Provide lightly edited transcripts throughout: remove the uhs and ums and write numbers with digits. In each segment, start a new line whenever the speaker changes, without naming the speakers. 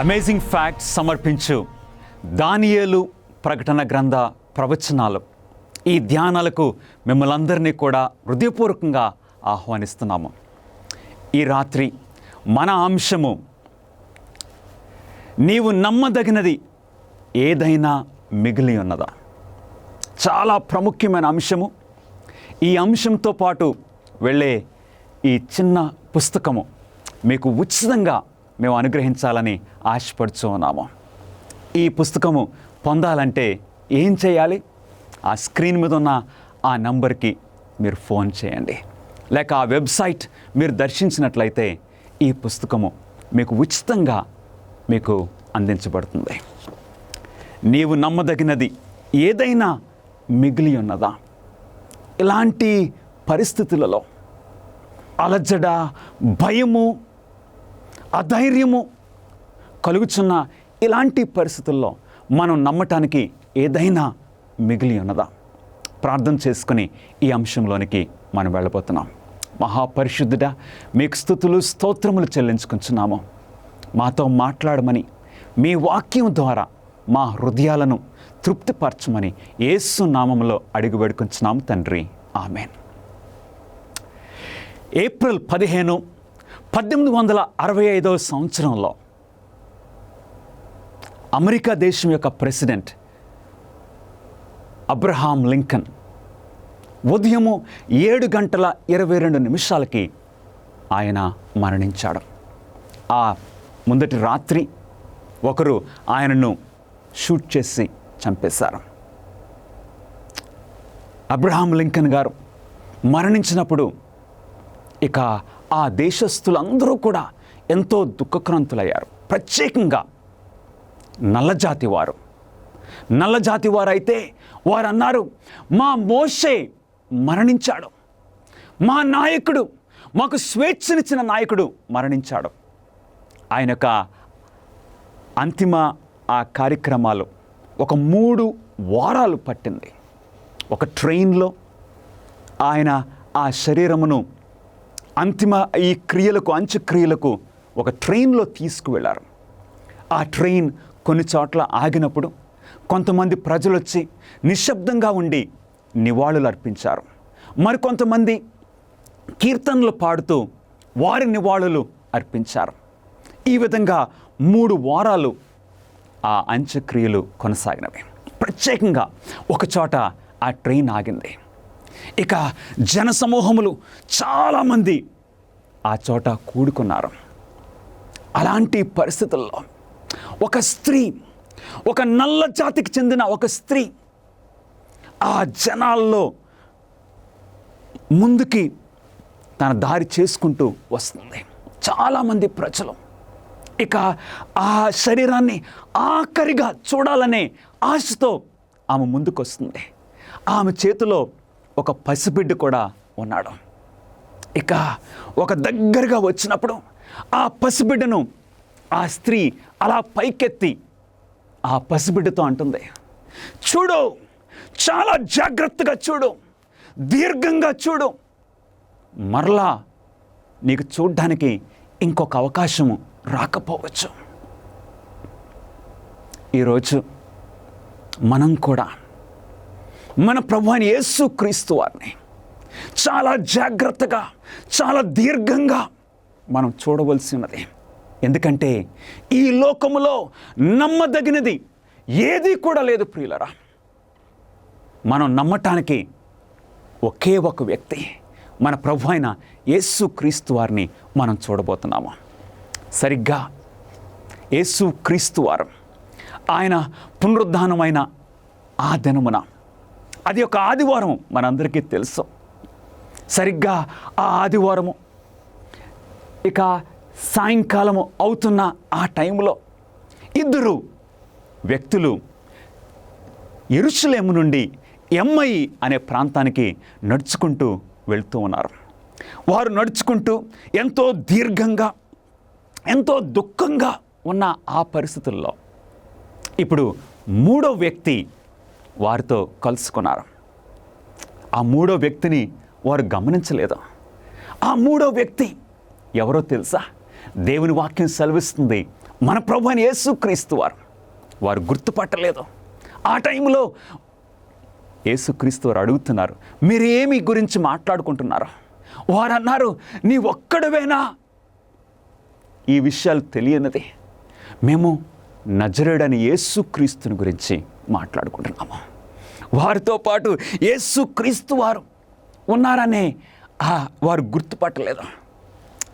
Amazing facts సమర్పించు దానియేలు ప్రకటన గ్రంథ ప్రవచనాలు ఈ ధ్యానాలకు మిమ్మల్ని అందరినీ కూడా హృదయపూర్వకంగా ఆహ్వానిస్తున్నాము. ఈ రాత్రి మన అంశము నీవు నమ్మదగినది ఏదైనా మిగిలి ఉన్నదా. చాలా ప్రాముఖ్యమైన అంశము. ఈ అంశంతో పాటు వెళ్ళే ఈ చిన్న పుస్తకము మీకు ఉచితంగా మేము అనుగ్రహించాలని ఆశపడుచు ఉన్నాము. ఈ పుస్తకము పొందాలంటే ఏం చేయాలి? ఆ స్క్రీన్ మీద ఉన్న ఆ నంబర్కి మీరు ఫోన్ చేయండి, లేక ఆ వెబ్సైట్ మీరు దర్శించినట్లయితే ఈ పుస్తకము మీకు ఉచితంగా మీకు అందించబడుతుంది. నీవు నమ్మదగినది ఏదైనా మిగిలి ఉన్నదా? ఇలాంటి పరిస్థితులలో అలజడ, భయము, అధైర్యము కలుగుచున్న ఇలాంటి పరిస్థితుల్లో మనం నమ్మటానికి ఏదైనా మిగిలి ఉన్నదా? ప్రార్థన చేసుకుని ఈ అంశంలోనికి మనం వెళ్ళబోతున్నాం. మహాపరిశుద్ధుడా, మీకు స్తుతులు స్తోత్రములు చెల్లించుకుంటున్నాము. మాతో మాట్లాడమని, మీ వాక్యం ద్వారా మా హృదయాలను తృప్తిపరచమని యేసు నామములో అడిగి వేడుకుంటున్నాము తండ్రి, ఆమేన్. ఏప్రిల్ 15, 1865 సంవత్సరంలో అమెరికా దేశం యొక్క ప్రెసిడెంట్ అబ్రహాం లింకన్ ఉదయము 7:22 ఆయన మరణించాడు. ఆ ముందటి రాత్రి ఒకరు ఆయనను షూట్ చేసి చంపేశారు. అబ్రహాం లింకన్ గారు మరణించినప్పుడు ఇక ఆ దేశస్థులందరూ కూడా ఎంతో దుఃఖక్రాంతులయ్యారు. ప్రత్యేకంగా నల్లజాతి వారైతే వారు అన్నారు, మా మోషే మరణించాడు, మా నాయకుడు, మాకు స్వేచ్ఛనిచ్చిన నాయకుడు మరణించాడు. ఆయన యొక్క అంతిమ ఆ కార్యక్రమాలు ఒక 3 వారాలు పట్టింది. ఒక ట్రైన్లో ఆయన ఆ శరీరమును అంతిమ ఈ క్రియలకు, అంత్యక్రియలకు ఒక ట్రైన్లో తీసుకువెళ్ళారు. ఆ ట్రైన్ కొన్ని చోట్ల ఆగినప్పుడు కొంతమంది ప్రజలు వచ్చి నిశ్శబ్దంగా ఉండి నివాళులు అర్పించారు. మరికొంతమంది కీర్తనలు పాడుతూ వారి నివాళులు అర్పించారు. ఈ విధంగా 3 వారాలు ఆ అంత్యక్రియలు కొనసాగినవి. ప్రత్యేకంగా ఒకచోట ఆ ట్రైన్ ఆగింది. ఇక జనసమూహములు చాలామంది ఆ చోట కూడుకున్నారు. అలాంటి పరిస్థితుల్లో ఒక స్త్రీ, ఒక నల్ల జాతికి చెందిన ఒక స్త్రీ ఆ జనాల్లో ముందుకి తన దారి చేసుకుంటూ వస్తుంది. చాలామంది ప్రజలు ఇక ఆ శరీరాన్ని ఆఖరిగా చూడాలనే ఆశతో ఆమె ముందుకు వస్తుంది. ఆమె చేతిలో ఒక పసిబిడ్డ కూడా ఉన్నాడు. ఇక ఒక దగ్గరగా వచ్చినప్పుడు ఆ పసిబిడ్డను ఆ స్త్రీ అలా పైకెత్తి ఆ పసిబిడ్డతో అంటుంది, చూడు, చాలా జాగ్రత్తగా చూడు, దీర్ఘంగా చూడు, మరలా నీకు చూడ్డానికి ఇంకొక అవకాశము రాకపోవచ్చు. ఈరోజు మనం కూడా మన ప్రభువైన యేసుక్రీస్తు వారిని చాలా జాగ్రత్తగా, చాలా దీర్ఘంగా మనం చూడవలసి ఉన్నది. ఎందుకంటే ఈ లోకములో నమ్మదగినది ఏది కూడా లేదు ప్రియులరా. మనం నమ్మటానికి ఒకే ఒక వ్యక్తి, మన ప్రభు అయిన యేసుక్రీస్తు వారిని మనం చూడబోతున్నాము. సరిగ్గా యేసుక్రీస్తు వారు ఆయన పునరుద్ధానమైన ఆ దినమున, అది ఒక ఆదివారం మనందరికీ తెలుసు. సరిగ్గా ఆ ఆదివారము ఇక సాయంకాలము అవుతున్న ఆ టైంలో ఇద్దరు వ్యక్తులు యెరూషలేము నుండి ఎమ్మయి అనే ప్రాంతానికి నడుచుకుంటూ వెళ్తూ ఉన్నారు. వారు నడుచుకుంటూ ఎంతో దీర్ఘంగా, ఎంతో దుఃఖంగా ఉన్న ఆ పరిస్థితుల్లో ఇప్పుడు మూడో వ్యక్తి వారితో కలుసుకున్నారు. ఆ మూడో వ్యక్తిని వారు గమనించలేదు. ఆ మూడో వ్యక్తి ఎవరో తెలుసా? దేవుని వాక్యం సెలవిస్తుంది, మన ప్రభు అయిన యేసుక్రీస్తు వారు. వారు గుర్తుపట్టలేదు. ఆ టైంలో యేసుక్రీస్తు వారు అడుగుతున్నారు, మీరు ఏమి గురించి మాట్లాడుకుంటున్నారు? వారు అన్నారు, నీ ఒక్కడవేనా ఈ విషయాలు తెలియనిది? మేము నజరేయుడైన యేసుక్రీస్తుని గురించి మాట్లాడుకుంటున్నాము. వారితో పాటు యేసుక్రీస్తు వారు ఉన్నారనే వారు గుర్తుపట్టలేదు.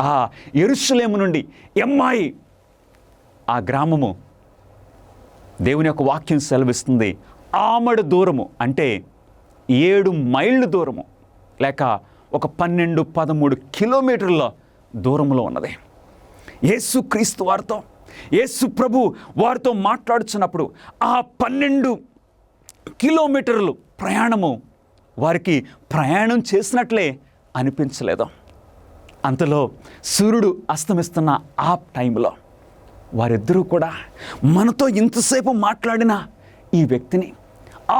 ఆ యెరూషలేము నుండి ఎమ్మాయి ఆ గ్రామము, దేవుని యొక్క వాక్యం సెలవిస్తుంది, ఆమడ దూరము, అంటే 7 మైళ్ళు దూరము, లేక ఒక 12-13 కిలోమీటర్ల దూరంలో ఉన్నది. యేసుక్రీస్తు వారితో, యేసు ప్రభు వారితో మాట్లాడుచున్నప్పుడు ఆ 12 కిలోమీటర్లు ప్రయాణము వారికి ప్రయాణం చేసినట్లే అనిపించలేదు. అంతలో సూర్యుడు అస్తమిస్తున్న ఆ టైంలో వారిద్దరూ కూడా మనతో ఇంతసేపు మాట్లాడిన ఈ వ్యక్తిని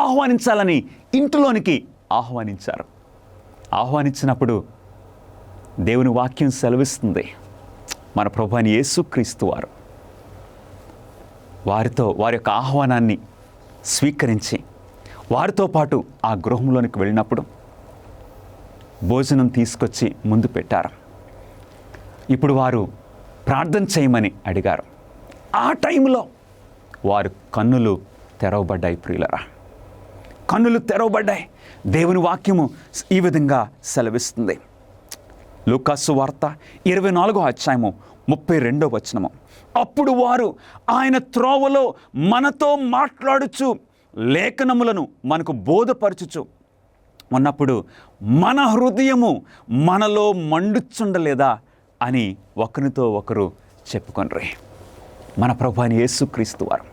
ఆహ్వానించాలని ఇంటిలోనికి ఆహ్వానించారు. ఆహ్వానించినప్పుడు దేవుని వాక్యం సెలవిస్తుంది, మన ప్రభు అయిన యేసుక్రీస్తు వారు వారితో వారి యొక్క ఆహ్వానాన్ని స్వీకరించి వారితో పాటు ఆ గృహంలోనికి వెళ్ళినప్పుడు భోజనం తీసుకొచ్చి ముందు పెట్టారు. ఇప్పుడు వారు ప్రార్థన చేయమని అడిగారు. ఆ టైంలో వారు కన్నులు తెరవబడ్డాయి ప్రియులరా. కన్నులు తెరవబడ్డాయి. దేవుని వాక్యము ఈ విధంగా సెలవిస్తుంది. లూకాసు వార్త 24వ అధ్యాయము 32వ వచనము. అప్పుడు వారు ఆయన త్రోవలో మనతో మాట్లాడుచు లేఖనములను మనకు బోధపరచుచు ఉన్నప్పుడు మన హృదయము మనలో మండుచుండలేదా అని ఒకరితో ఒకరు చెప్పుకొనిరి. మన ప్రభు అయిన యేసుక్రీస్తు వారు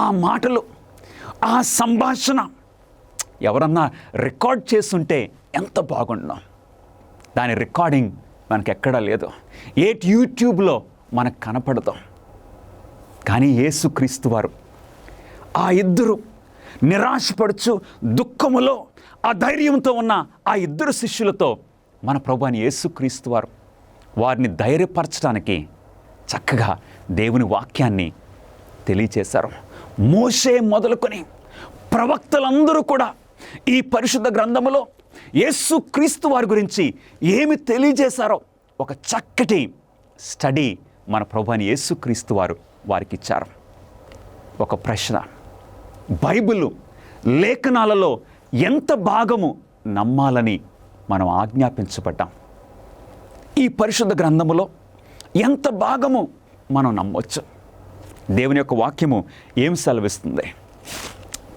ఆ మాటలు, ఆ సంభాషణ ఎవరన్నా రికార్డ్ చేస్తుంటే ఎంత బాగుండును. దాని రికార్డింగ్ మనకు ఎక్కడా లేదు. యూట్యూబ్లో మనకు కనపడదు. కానీ యేసుక్రీస్తు వారు ఆ ఇద్దరు నిరాశపడుచు దుఃఖములో అధైర్యంతో ఉన్న ఆ ఇద్దరు శిష్యులతో మన ప్రభు అయిన యేసుక్రీస్తు వారు వారిని ధైర్యపరచడానికి చక్కగా దేవుని వాక్యాన్ని తెలియచేశారు. మోషే మొదలుకొని ప్రవక్తలందరూ కూడా ఈ పరిశుద్ధ గ్రంథములో యేసుక్రీస్తు వారి గురించి ఏమి తెలియజేశారో ఒక చక్కటి స్టడీ మన ప్రభు అయిన యేసుక్రీస్తు వారు వారికి ఇచ్చారు. ఒక ప్రశ్న, బైబిలు లేఖనాలలో ఎంత భాగము నమ్మాలని మనం ఆజ్ఞాపించబడ్డాం? ఈ పరిశుద్ధ గ్రంథములో ఎంత భాగము మనం నమ్మవచ్చు? దేవుని యొక్క వాక్యము ఏం సెలవిస్తుంది?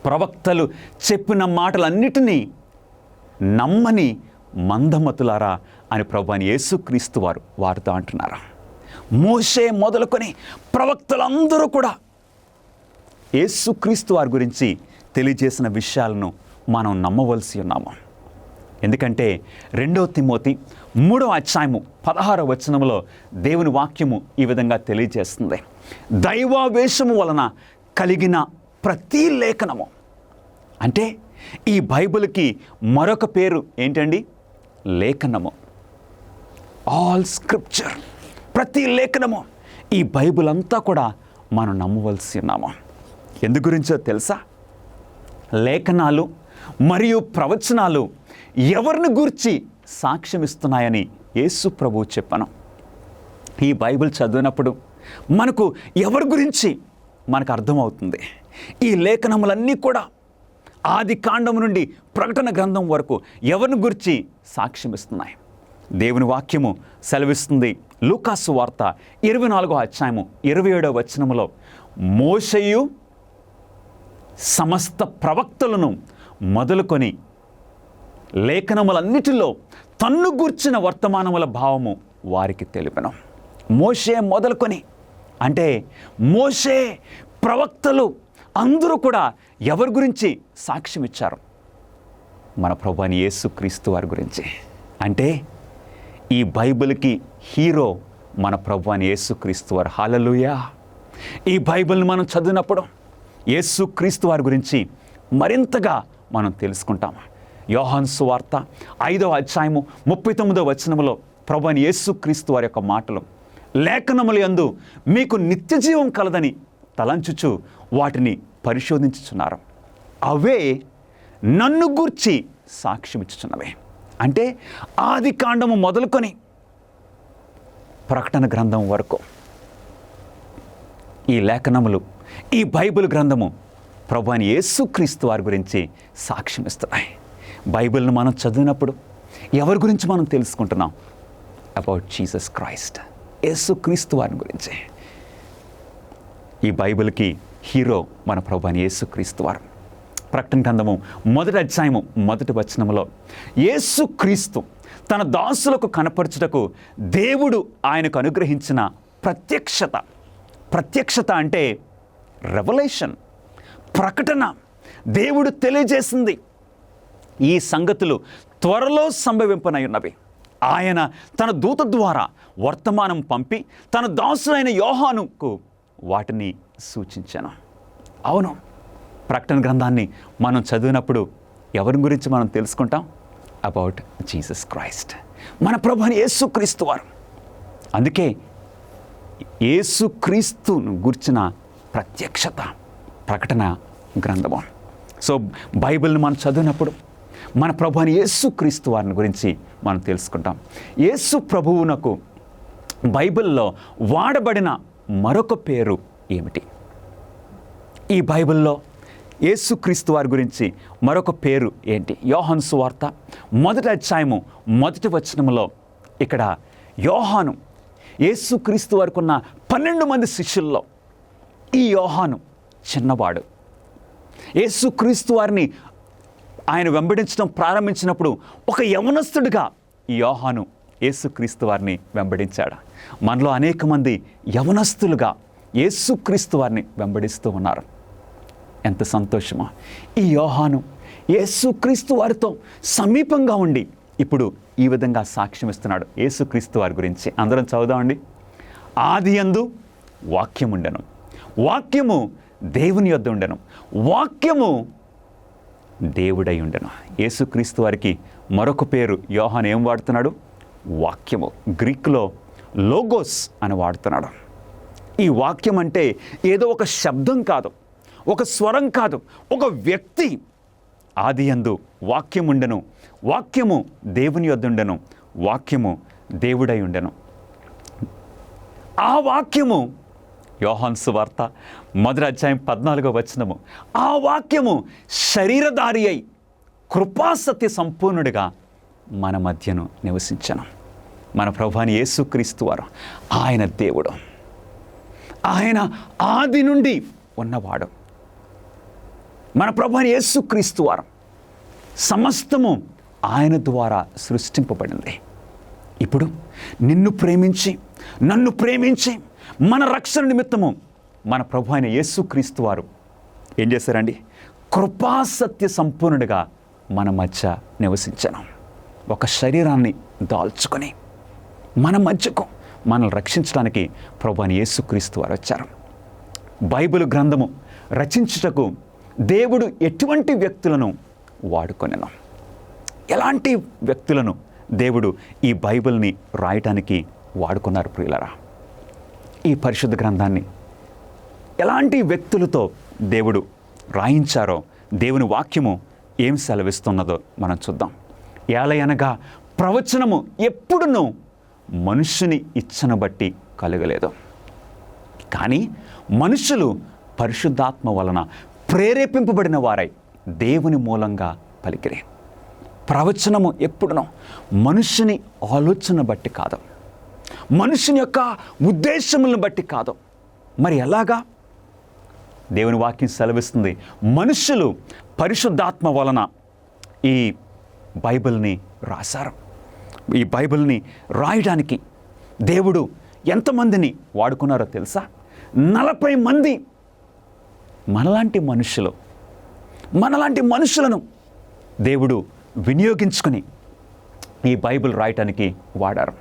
ప్రవక్తలు చెప్పిన మాటలన్నిటినీ నమ్మని మందమతులారా అని ప్రభు అయిన యేసుక్రీస్తు వారు వారితో అంటున్నారు. మోషే మొదలుకొని ప్రవక్తలందరూ కూడా యేసుక్రీస్తు వారి గురించి తెలియజేసిన విషయాలను మనం నమ్మవలసి ఉన్నాము. ఎందుకంటే 2 తిమోతి 3వ అధ్యాయము 16వ వచనములో దేవుని వాక్యము ఈ విధంగా తెలియజేస్తుంది, దైవావేశము వలన కలిగిన ప్రతి లేఖనము. అంటే ఈ బైబిల్కి మరొక పేరు ఏంటండి? లేఖనము. ఆల్ స్క్రిప్చర్, ప్రతి లేఖనము. ఈ బైబిల్ అంతా కూడా మనం నమ్మవలసి ఉన్నాము. ఎందు గురించో తెలుసా? లేఖనాలు మరియు ప్రవచనాలు ఎవరిని గూర్చి సాక్ష్యం ఇస్తున్నాయని యేసు ప్రభువు చెప్పాను. ఈ బైబిల్ చదివినప్పుడు మనకు ఎవరి గురించి మనకు అర్థమవుతుంది. ఈ లేఖనములన్నీ కూడా ఆది కాండము నుండి ప్రకటన గ్రంథం వరకు ఎవరిని గురించి సాక్ష్యం ఇస్తున్నాయి. దేవుని వాక్యము సెలవిస్తుంది. లూకాసు వార్త 24వ అధ్యాయము 27వ వచనములో మోషేయు సమస్త ప్రవక్తలను మొదలుకొని లేఖనములన్నిటిలో తన్ను గూర్చిన వర్తమానముల భావము వారికి తెలిపెను. మోషే మొదలుకొని అంటే మోషే, ప్రవక్తలు అందరూ కూడా ఎవరి గురించి సాక్ష్యం ఇచ్చారు? మన ప్రభువైన యేసుక్రీస్తు వారి గురించి. అంటే ఈ బైబిల్కి హీరో మన ప్రభువైన యేసుక్రీస్తు వారు. హల్లెలూయా! ఈ బైబిల్ని మనం చదివినప్పుడు యేసుక్రీస్తు వారి గురించి మరింతగా మనం తెలుసుకుంటాం. యోహాను సువార్త 5వ అధ్యాయము 39వ వచనములో ప్రభువైన యేసుక్రీస్తు వారి యొక్క మాటలు, లేఖనముల యందు మీకు నిత్యజీవం కలదని తలంచుచు వాటిని పరిశోధించుచున్నారు, అవే నన్ను గూర్చి సాక్ష్యం ఇచ్చుచున్నవే. అంటే ఆది కాండము మొదలుకొని ప్రకటన గ్రంథం వరకు ఈ లేఖనములు, ఈ బైబిల్ గ్రంథము ప్రభువైన యేసుక్రీస్తు వారి గురించి సాక్ష్యం ఇస్తున్నాయి. బైబిల్ను మనం చదివినప్పుడు ఎవరి గురించి మనం తెలుసుకుంటున్నాం? అబౌట్ జీసస్ క్రైస్ట్, యేసుక్రీస్తు వారి గురించి. ఈ బైబిల్కి హీరో మన ప్రభువైన యేసుక్రీస్తు వారు. ప్రకటన గ్రంథము 1వ అధ్యాయము 1వ వచనములో యేసుక్రీస్తు తన దాసులకు కనపరచుటకు దేవుడు ఆయనకు అనుగ్రహించిన ప్రత్యక్షత అంటే రెవల్యూషన్, ప్రకటన. దేవుడు తెలియజేసింది ఈ సంగతులు త్వరలో సంభవింపనయున్నవి. ఆయన తన దూత ద్వారా వర్తమానం పంపి తన దాసులైన యోహానుకు వాటిని సూచించాను. అవును, ప్రకటన గ్రంథాన్ని మనం చదివినప్పుడు ఎవరి గురించి మనం తెలుసుకుంటాం? అబౌట్ జీసస్ క్రైస్ట్, మన ప్రభువైన యేసుక్రీస్తు వారు. అందుకే యేసుక్రీస్తును గుర్చిన ప్రకటన గ్రంథము. సో బైబిల్ని మనం చదివినప్పుడు మన ప్రభువైన యేసుక్రీస్తు వారిని గురించి మనం తెలుసుకుంటాం. యేసు ప్రభువునకు బైబిల్లో వాడబడిన మరొక పేరు ఏమిటి? ఈ బైబిల్లో యేసుక్రీస్తు వారి గురించి మరొక పేరు ఏంటి? యోహాను సువార్త 1వ అధ్యాయము 1వ వచనములో ఇక్కడ యోహాను, యేసుక్రీస్తు వారికి ఉన్న 12 మంది శిష్యుల్లో ఈ యోహాను చిన్నవాడు. యేసుక్రీస్తు వారిని ఆయన వెంబడించడం ప్రారంభించినప్పుడు ఒక యవనస్తుడిగా ఈ యోహాను యేసుక్రీస్తు వారిని వెంబడించాడు. మనలో అనేక మంది యవనస్తులుగా యేసుక్రీస్తు వారిని వెంబడిస్తూ ఉన్నారు. ఎంత సంతోషమో! ఈ యోహాను యేసుక్రీస్తు వారితో సమీపంగా ఉండి ఇప్పుడు ఈ విధంగా సాక్ష్యం ఇస్తున్నాడు యేసుక్రీస్తు వారి గురించి. అందరం చదువుదామండి. ఆదియందు వాక్యం ఉండెను, వాక్యము దేవుని యొద్ద ఉండెను, వాక్యము దేవుడై ఉండెను. యేసుక్రీస్తు వారికి మరొక పేరు యోహాను ఏం వాడుతున్నాడు? వాక్యము. గ్రీకులో లోగోస్ అని వాడుతున్నాడు. ఈ వాక్యం అంటే ఏదో ఒక శబ్దం కాదు, ఒక స్వరం కాదు, ఒక వ్యక్తి. ఆదియందు వాక్యం ఉండెను, వాక్యము దేవుని యొద్ద ఉండెను, వాక్యము దేవుడై ఉండెను. ఆ వాక్యము యోహాను సువార్త 1వ అధ్యాయం 14వ వచనము, ఆ వాక్యము శరీరధారి అయి కృపాసత్య సంపూర్ణుడిగా మన మధ్యను నివసించను. మన ప్రభువైన యేసుక్రీస్తు వారు ఆయన దేవుడు, ఆయన ఆది నుండి ఉన్నవాడు. మన ప్రభువైన యేసుక్రీస్తు వారు సమస్తము ఆయన ద్వారా సృష్టింపబడింది. ఇప్పుడు నిన్ను ప్రేమించి నన్ను ప్రేమించి మన రక్షణ నిమిత్తము మన ప్రభువైన యేసుక్రీస్తు వారు ఏం చేశారండి? కృపాసత్య సంపూర్ణుడిగా మన మధ్య నివసించను. ఒక శరీరాన్ని దాల్చుకొని మన మధ్యకు మనల్ని రక్షించడానికి ప్రభువైన యేసుక్రీస్తు వారు వచ్చారు. బైబిల్ గ్రంథము రచించుటకు దేవుడు ఎటువంటి వ్యక్తులను వాడుకొనెను? ఎలాంటి వ్యక్తులను దేవుడు ఈ బైబిల్ని రాయటానికి వాడుకున్నారు? ప్రియులారా, ఈ పరిశుద్ధ గ్రంథాన్ని ఎలాంటి వ్యక్తులతో దేవుడు రాయించారో దేవుని వాక్యము ఏం సెలవిస్తున్నదో మనం చూద్దాం. ఏలయనగా ప్రవచనము ఎప్పుడునూ మనుష్యుని ఇచ్చను బట్టి కలగలేదు. కానీ మనుషులు పరిశుద్ధాత్మ వలన ప్రేరేపింపబడిన వారై దేవుని మూలంగా పలికిరి. ప్రవచనము ఎప్పుడునో మనుషుని ఆలోచన బట్టి కాదు, మనుషుని యొక్క ఉద్దేశములను బట్టి కాదు. మరి ఎలాగా? దేవుని వాక్యం సెలవిస్తుంది, మనుషులు పరిశుద్ధాత్మ వలన ఈ బైబిల్ని రాశారు. ఈ బైబిల్ని రాయడానికి దేవుడు ఎంతమందిని వాడుకున్నారో తెలుసా? 40 మంది మనలాంటి మనుషులను దేవుడు వినియోగించుకొని ఈ బైబిల్ రాయటానికి వాడారు.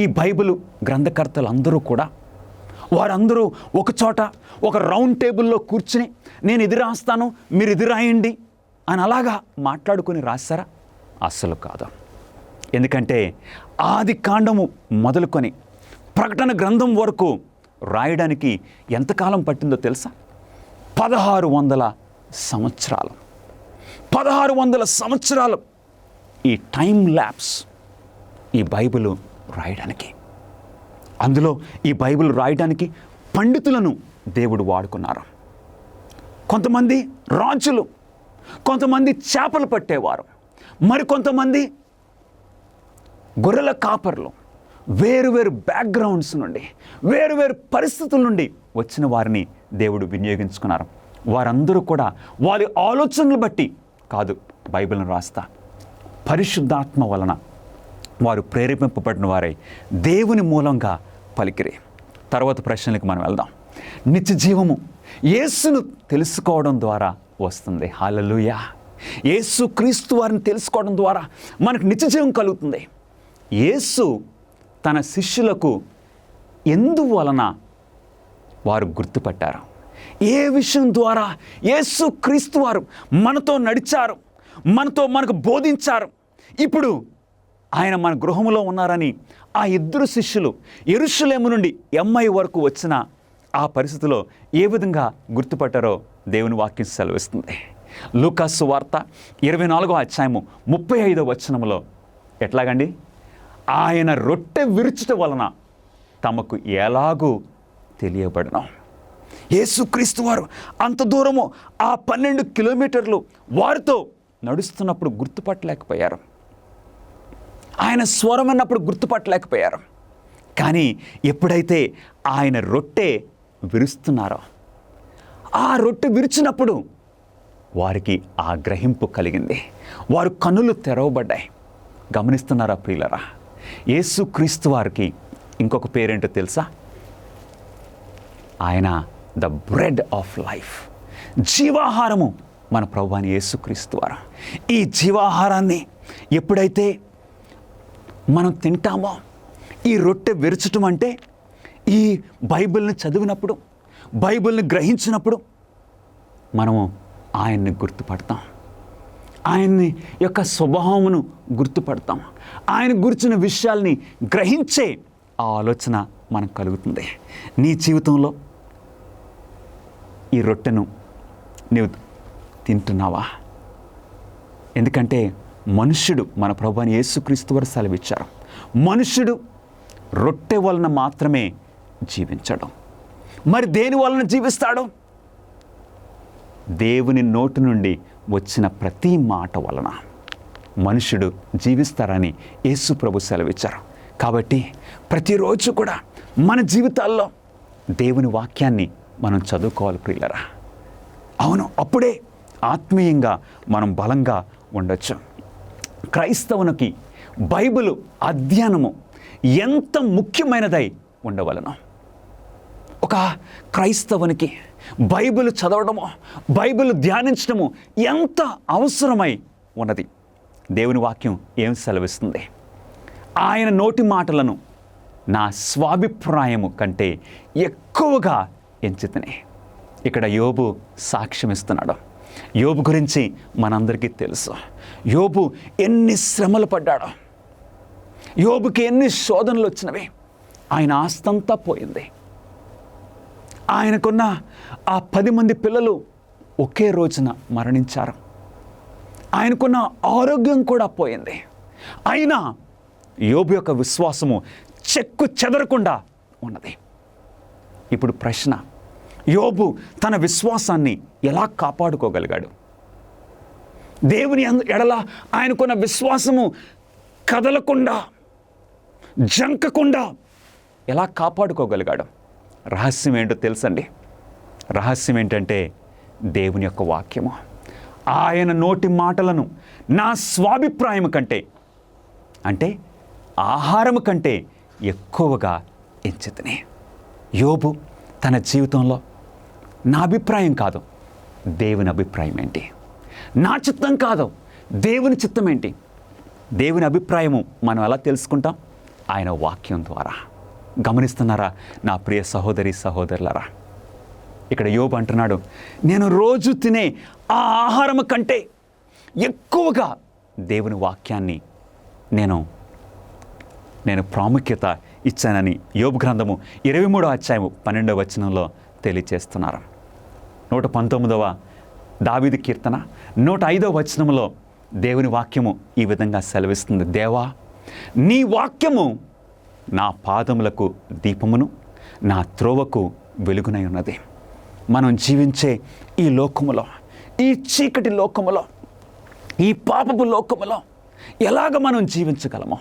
ఈ బైబిల్ గ్రంథకర్తలు అందరూ కూడా వారందరూ ఒక చోట ఒక రౌండ్ టేబుల్లో కూర్చుని నేను ఇది రాస్తాను, మీరు ఇది రాయండి అని అలాగా మాట్లాడుకొని రాస్తారా? అస్సలు కాదు. ఎందుకంటే ఆది కాండము మొదలుకొని ప్రకటన గ్రంథం వరకు రాయడానికి ఎంతకాలం పట్టిందో తెలుసా? 1600 సంవత్సరాలు. 1600 సంవత్సరాలు ఈ టైం ల్యాప్స్ ఈ బైబిల్ రాయడానికి. అందులో ఈ బైబిల్ రాయడానికి పండితులను దేవుడు వాడుకున్నారు. కొంతమంది రాజులు, కొంతమంది చేపలు పట్టేవారు, మరికొంతమంది గొర్రెల కాపర్లు, వేరువేరు బ్యాక్గ్రౌండ్స్ నుండి, వేరువేరు పరిస్థితుల నుండి వచ్చిన వారిని దేవుడు వినియోగించుకున్నారు. వారందరూ కూడా వారి ఆలోచనలు బట్టి కాదు బైబిల్ని రాస్తా, పరిశుద్ధాత్మ వలన వారు ప్రేరేపింపబడిన వారై దేవుని మూలంగా పలికిరి. తర్వాత ప్రశ్నలకు మనం వెళ్దాం. నిత్య జీవము యేసును తెలుసుకోవడం ద్వారా వస్తుంది. హల్లెలూయా. యేసు క్రీస్తు వారిని తెలుసుకోవడం ద్వారా మనకు నిత్య జీవం కలుగుతుంది. యేసు తన శిష్యులకు ఎందువలన వారు గుర్తుపట్టారు? ఏ విషయం ద్వారా యేసు క్రీస్తు వారు మనతో నడిచారు, మనకు బోధించారు? ఇప్పుడు ఆయన మన గృహంలో ఉన్నారని ఆ 2 శిష్యులు యెరూషలేము నుండి ఎమ్మై వరకు వచ్చిన ఆ పరిస్థితిలో ఏ విధంగా గుర్తుపట్టారో దేవుని వాక్యం సెలవిస్తుంది. లూకాసు వార్త 24వ అధ్యాయము 35వ వచనంలో ఎట్లాగండి? ఆయన రొట్టె విరుచుట వలన తమకు ఎలాగూ తెలియబడను. యేసుక్రీస్తు వారు అంత దూరము ఆ 12 కిలోమీటర్లు వారితో నడుస్తున్నప్పుడు గుర్తుపట్టలేకపోయారు. ఆయన స్వరం అన్నప్పుడు గుర్తుపట్టలేకపోయారు. కానీ ఎప్పుడైతే ఆయన రొట్టె విరుస్తున్నారో, ఆ రొట్టె విరిచినప్పుడు వారికి ఆ గ్రహింపు కలిగింది. వారు కన్నులు తెరవబడ్డాయి. గమనిస్తున్నారా ప్రియులరా? యేసుక్రీస్తు వారికి ఇంకొక పేరేంటో తెలుసా? ఆయన ద బ్రెడ్ ఆఫ్ లైఫ్, జీవాహారము మన ప్రభువైన యేసుక్రీస్తు వారు. ఈ జీవాహారాన్ని ఎప్పుడైతే మనం తింటామో, ఈ రొట్టె విరచటం అంటే ఈ బైబిల్ని చదివినప్పుడు, బైబిల్ని గ్రహించినప్పుడు మనము ఆయన్ని గుర్తుపడతాం. ఆయన్ని యొక్క స్వభావమును గుర్తుపడతాం. ఆయన గురించిన విషయాల్ని గ్రహించే ఆ ఆలోచన మనకు కలుగుతుంది. నీ జీవితంలో ఈ రొట్టెను నీవు తింటున్నావా? ఎందుకంటే మనుష్యుడు, మన ప్రభువైన యేసుక్రీస్తు వారు సెలవిచ్చారు, మనుష్యుడు రొట్టె వలన మాత్రమే జీవించడం. మరి దేని వలన జీవిస్తాడు? దేవుని నోటి నుండి వచ్చిన ప్రతి మాట వలన మనుష్యుడు జీవిస్తారని యేసు ప్రభు సెలవిచ్చారు. కాబట్టి ప్రతిరోజు కూడా మన జీవితాల్లో దేవుని వాక్యాన్ని మనం చదువుకోవాలి ప్రియులరా. అవును, అప్పుడే ఆత్మీయంగా మనం బలంగా ఉండొచ్చు. క్రైస్తవునికి బైబిలు అధ్యయనము ఎంత ముఖ్యమైనదై ఉండవలనో, ఒక క్రైస్తవునికి బైబిల్ చదవడము, బైబిల్ ధ్యానించడము ఎంత అవసరమై ఉన్నది. దేవుని వాక్యం ఏం సెలవిస్తుంది? ఆయన నోటి మాటలను నా స్వాభిప్రాయము కంటే ఎక్కువగా ఎంచితిని. ఇక్కడ యోబు సాక్ష్యం ఇస్తున్నాడు. యోబు గురించి మనందరికీ తెలుసు. యోబు ఎన్ని శ్రమలు పడ్డాడో, యోబుకి ఎన్ని శోధనలు వచ్చినవి. ఆయన ఆస్తంతా పోయింది. ఆయనకున్న ఆ 10 మంది పిల్లలు ఒకే రోజున మరణించారు. ఆయనకున్న ఆరోగ్యం కూడా పోయింది. అయినా యోబు యొక్క విశ్వాసము చెక్కు చెదరకుండా ఉన్నది. ఇప్పుడు ప్రశ్న, యోబు తన విశ్వాసాన్ని ఎలా కాపాడుకోగలిగాడు? దేవుని ఎడల ఆయనకున్న విశ్వాసము కదలకుండా, జంకకుండా ఎలా కాపాడుకోగలిగాడు? రహస్యం ఏంటో తెలుసండి. రహస్యం ఏంటంటే దేవుని యొక్క వాక్యము. ఆయన నోటి మాటలను నా స్వాభిప్రాయం కంటే, అంటే ఆహారము కంటే ఎక్కువగా ఎంచితిని. యోబు తన జీవితంలో నా అభిప్రాయం కాదు, దేవుని అభిప్రాయం ఏంటి, నా చిత్తం కాదు, దేవుని చిత్తం ఏంటి, దేవుని అభిప్రాయము మనం ఎలా తెలుసుకుంటాం? ఆయన వాక్యం ద్వారా. గమనిస్తున్నారా నా ప్రియ సహోదరి సహోదరులారా? ఇక్కడ యోబు అంటున్నాడు, నేను రోజు తినే ఆ ఆహారం కంటే ఎక్కువగా దేవుని వాక్యాన్ని నేను ప్రాముఖ్యత ఇచ్చానని యోబు గ్రంథము 23వ అధ్యాయము 12వ వచనంలో తెలియచేస్తున్నారు. 119వ దావీదు కీర్తన 105వ వచనంలో దేవుని వాక్యము ఈ విధంగా సెలవిస్తుంది, దేవా నీ వాక్యము నా పాదములకు దీపమును, నా త్రోవకు వెలుగునై ఉన్నది. మనం జీవించే ఈ లోకములో, ఈ చీకటి లోకములో, ఈ పాపపు లోకములో ఎలాగ మనం జీవించగలమో,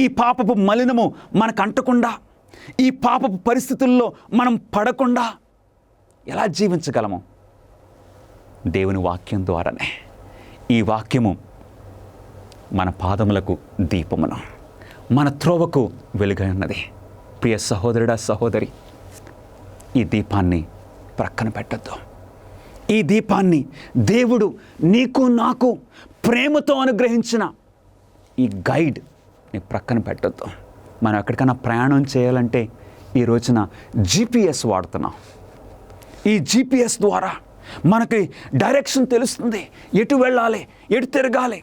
ఈ పాపపు మలినము మనకు అంటకుండా, ఈ పాపపు పరిస్థితుల్లో మనం పడకుండా ఎలా జీవించగలము? దేవుని వాక్యం ద్వారానే. ఈ వాక్యము మన పాదములకు దీపమును, మన త్రోవకు వెలుగై ఉన్నది. ప్రియ సహోదరుడా సహోదరి, ఈ దీపాన్ని ప్రక్కన పెట్టద్దు. ఈ దీపాన్ని దేవుడు నీకు నాకు ప్రేమతో అనుగ్రహించిన ఈ గైడ్ ని ప్రక్కన పెట్టద్దు. మనం ఎక్కడికైనా ప్రయాణం చేయాలంటే ఈ రోజున GPS వాడుతున్నాం. ఈ GPS ద్వారా మనకి డైరెక్షన్ తెలుస్తుంది, ఎటు వెళ్ళాలి, ఎటు తిరగాలి.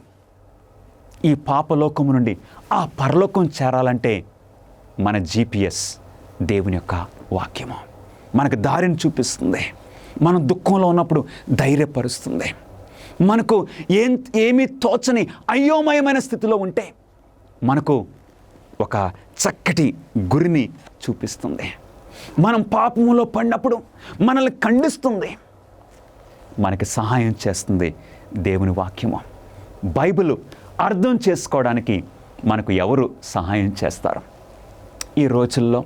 ఈ పాపలోకము నుండి ఆ పరలోకం చేరాలంటే మన GPS దేవుని యొక్క వాక్యము మనకు దారిని చూపిస్తుంది. మనం దుఃఖంలో ఉన్నప్పుడు ధైర్యపరుస్తుంది. మనకు ఏమీ తోచని అయోమయమైన స్థితిలో ఉంటే మనకు ఒక చక్కటి గురిని చూపిస్తుంది. మనం పాపములో పడినప్పుడు మనల్ని ఖండిస్తుంది, మనకి సహాయం చేస్తుంది దేవుని వాక్యము. బైబిల్ అర్థం చేసుకోవడానికి మనకు ఎవరు సహాయం చేస్తారు? ఈ రోజుల్లో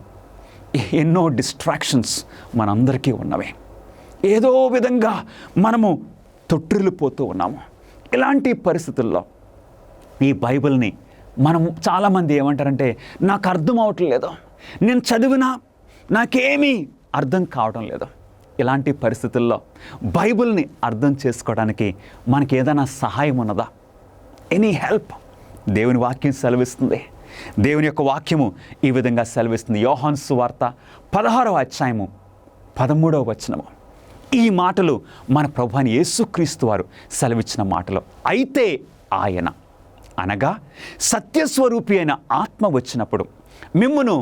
ఎన్నో డిస్ట్రాక్షన్స్ మనందరికీ ఉన్నవి. ఏదో విధంగా మనము తొట్టిల్లిపోతూ ఉన్నాము. ఇలాంటి పరిస్థితుల్లో ఈ బైబిల్ని మనం చాలామంది ఏమంటారంటే, నాకు అర్థం అవట్లేదు, నేను చదివినా నాకేమీ అర్థం కావడం లేదు. ఇలాంటి పరిస్థితుల్లో బైబిల్ని అర్థం చేసుకోవడానికి మనకి ఏదైనా సహాయం ఉన్నదా? Any help? దేవుని వాక్యం సెలవిస్తుంది. దేవుని యొక్క వాక్యము ఈ విధంగా సెలవిస్తుంది. యోహాను సువార్త 16వ అధ్యాయము 13వ వచనము. ఈ మాటలు మన ప్రభువైన యేసుక్రీస్తు వారు సెలవిచ్చిన మాటలు. అయితే ఆయన అనగా సత్యస్వరూపి అయిన ఆత్మ వచ్చినప్పుడు మిమ్మును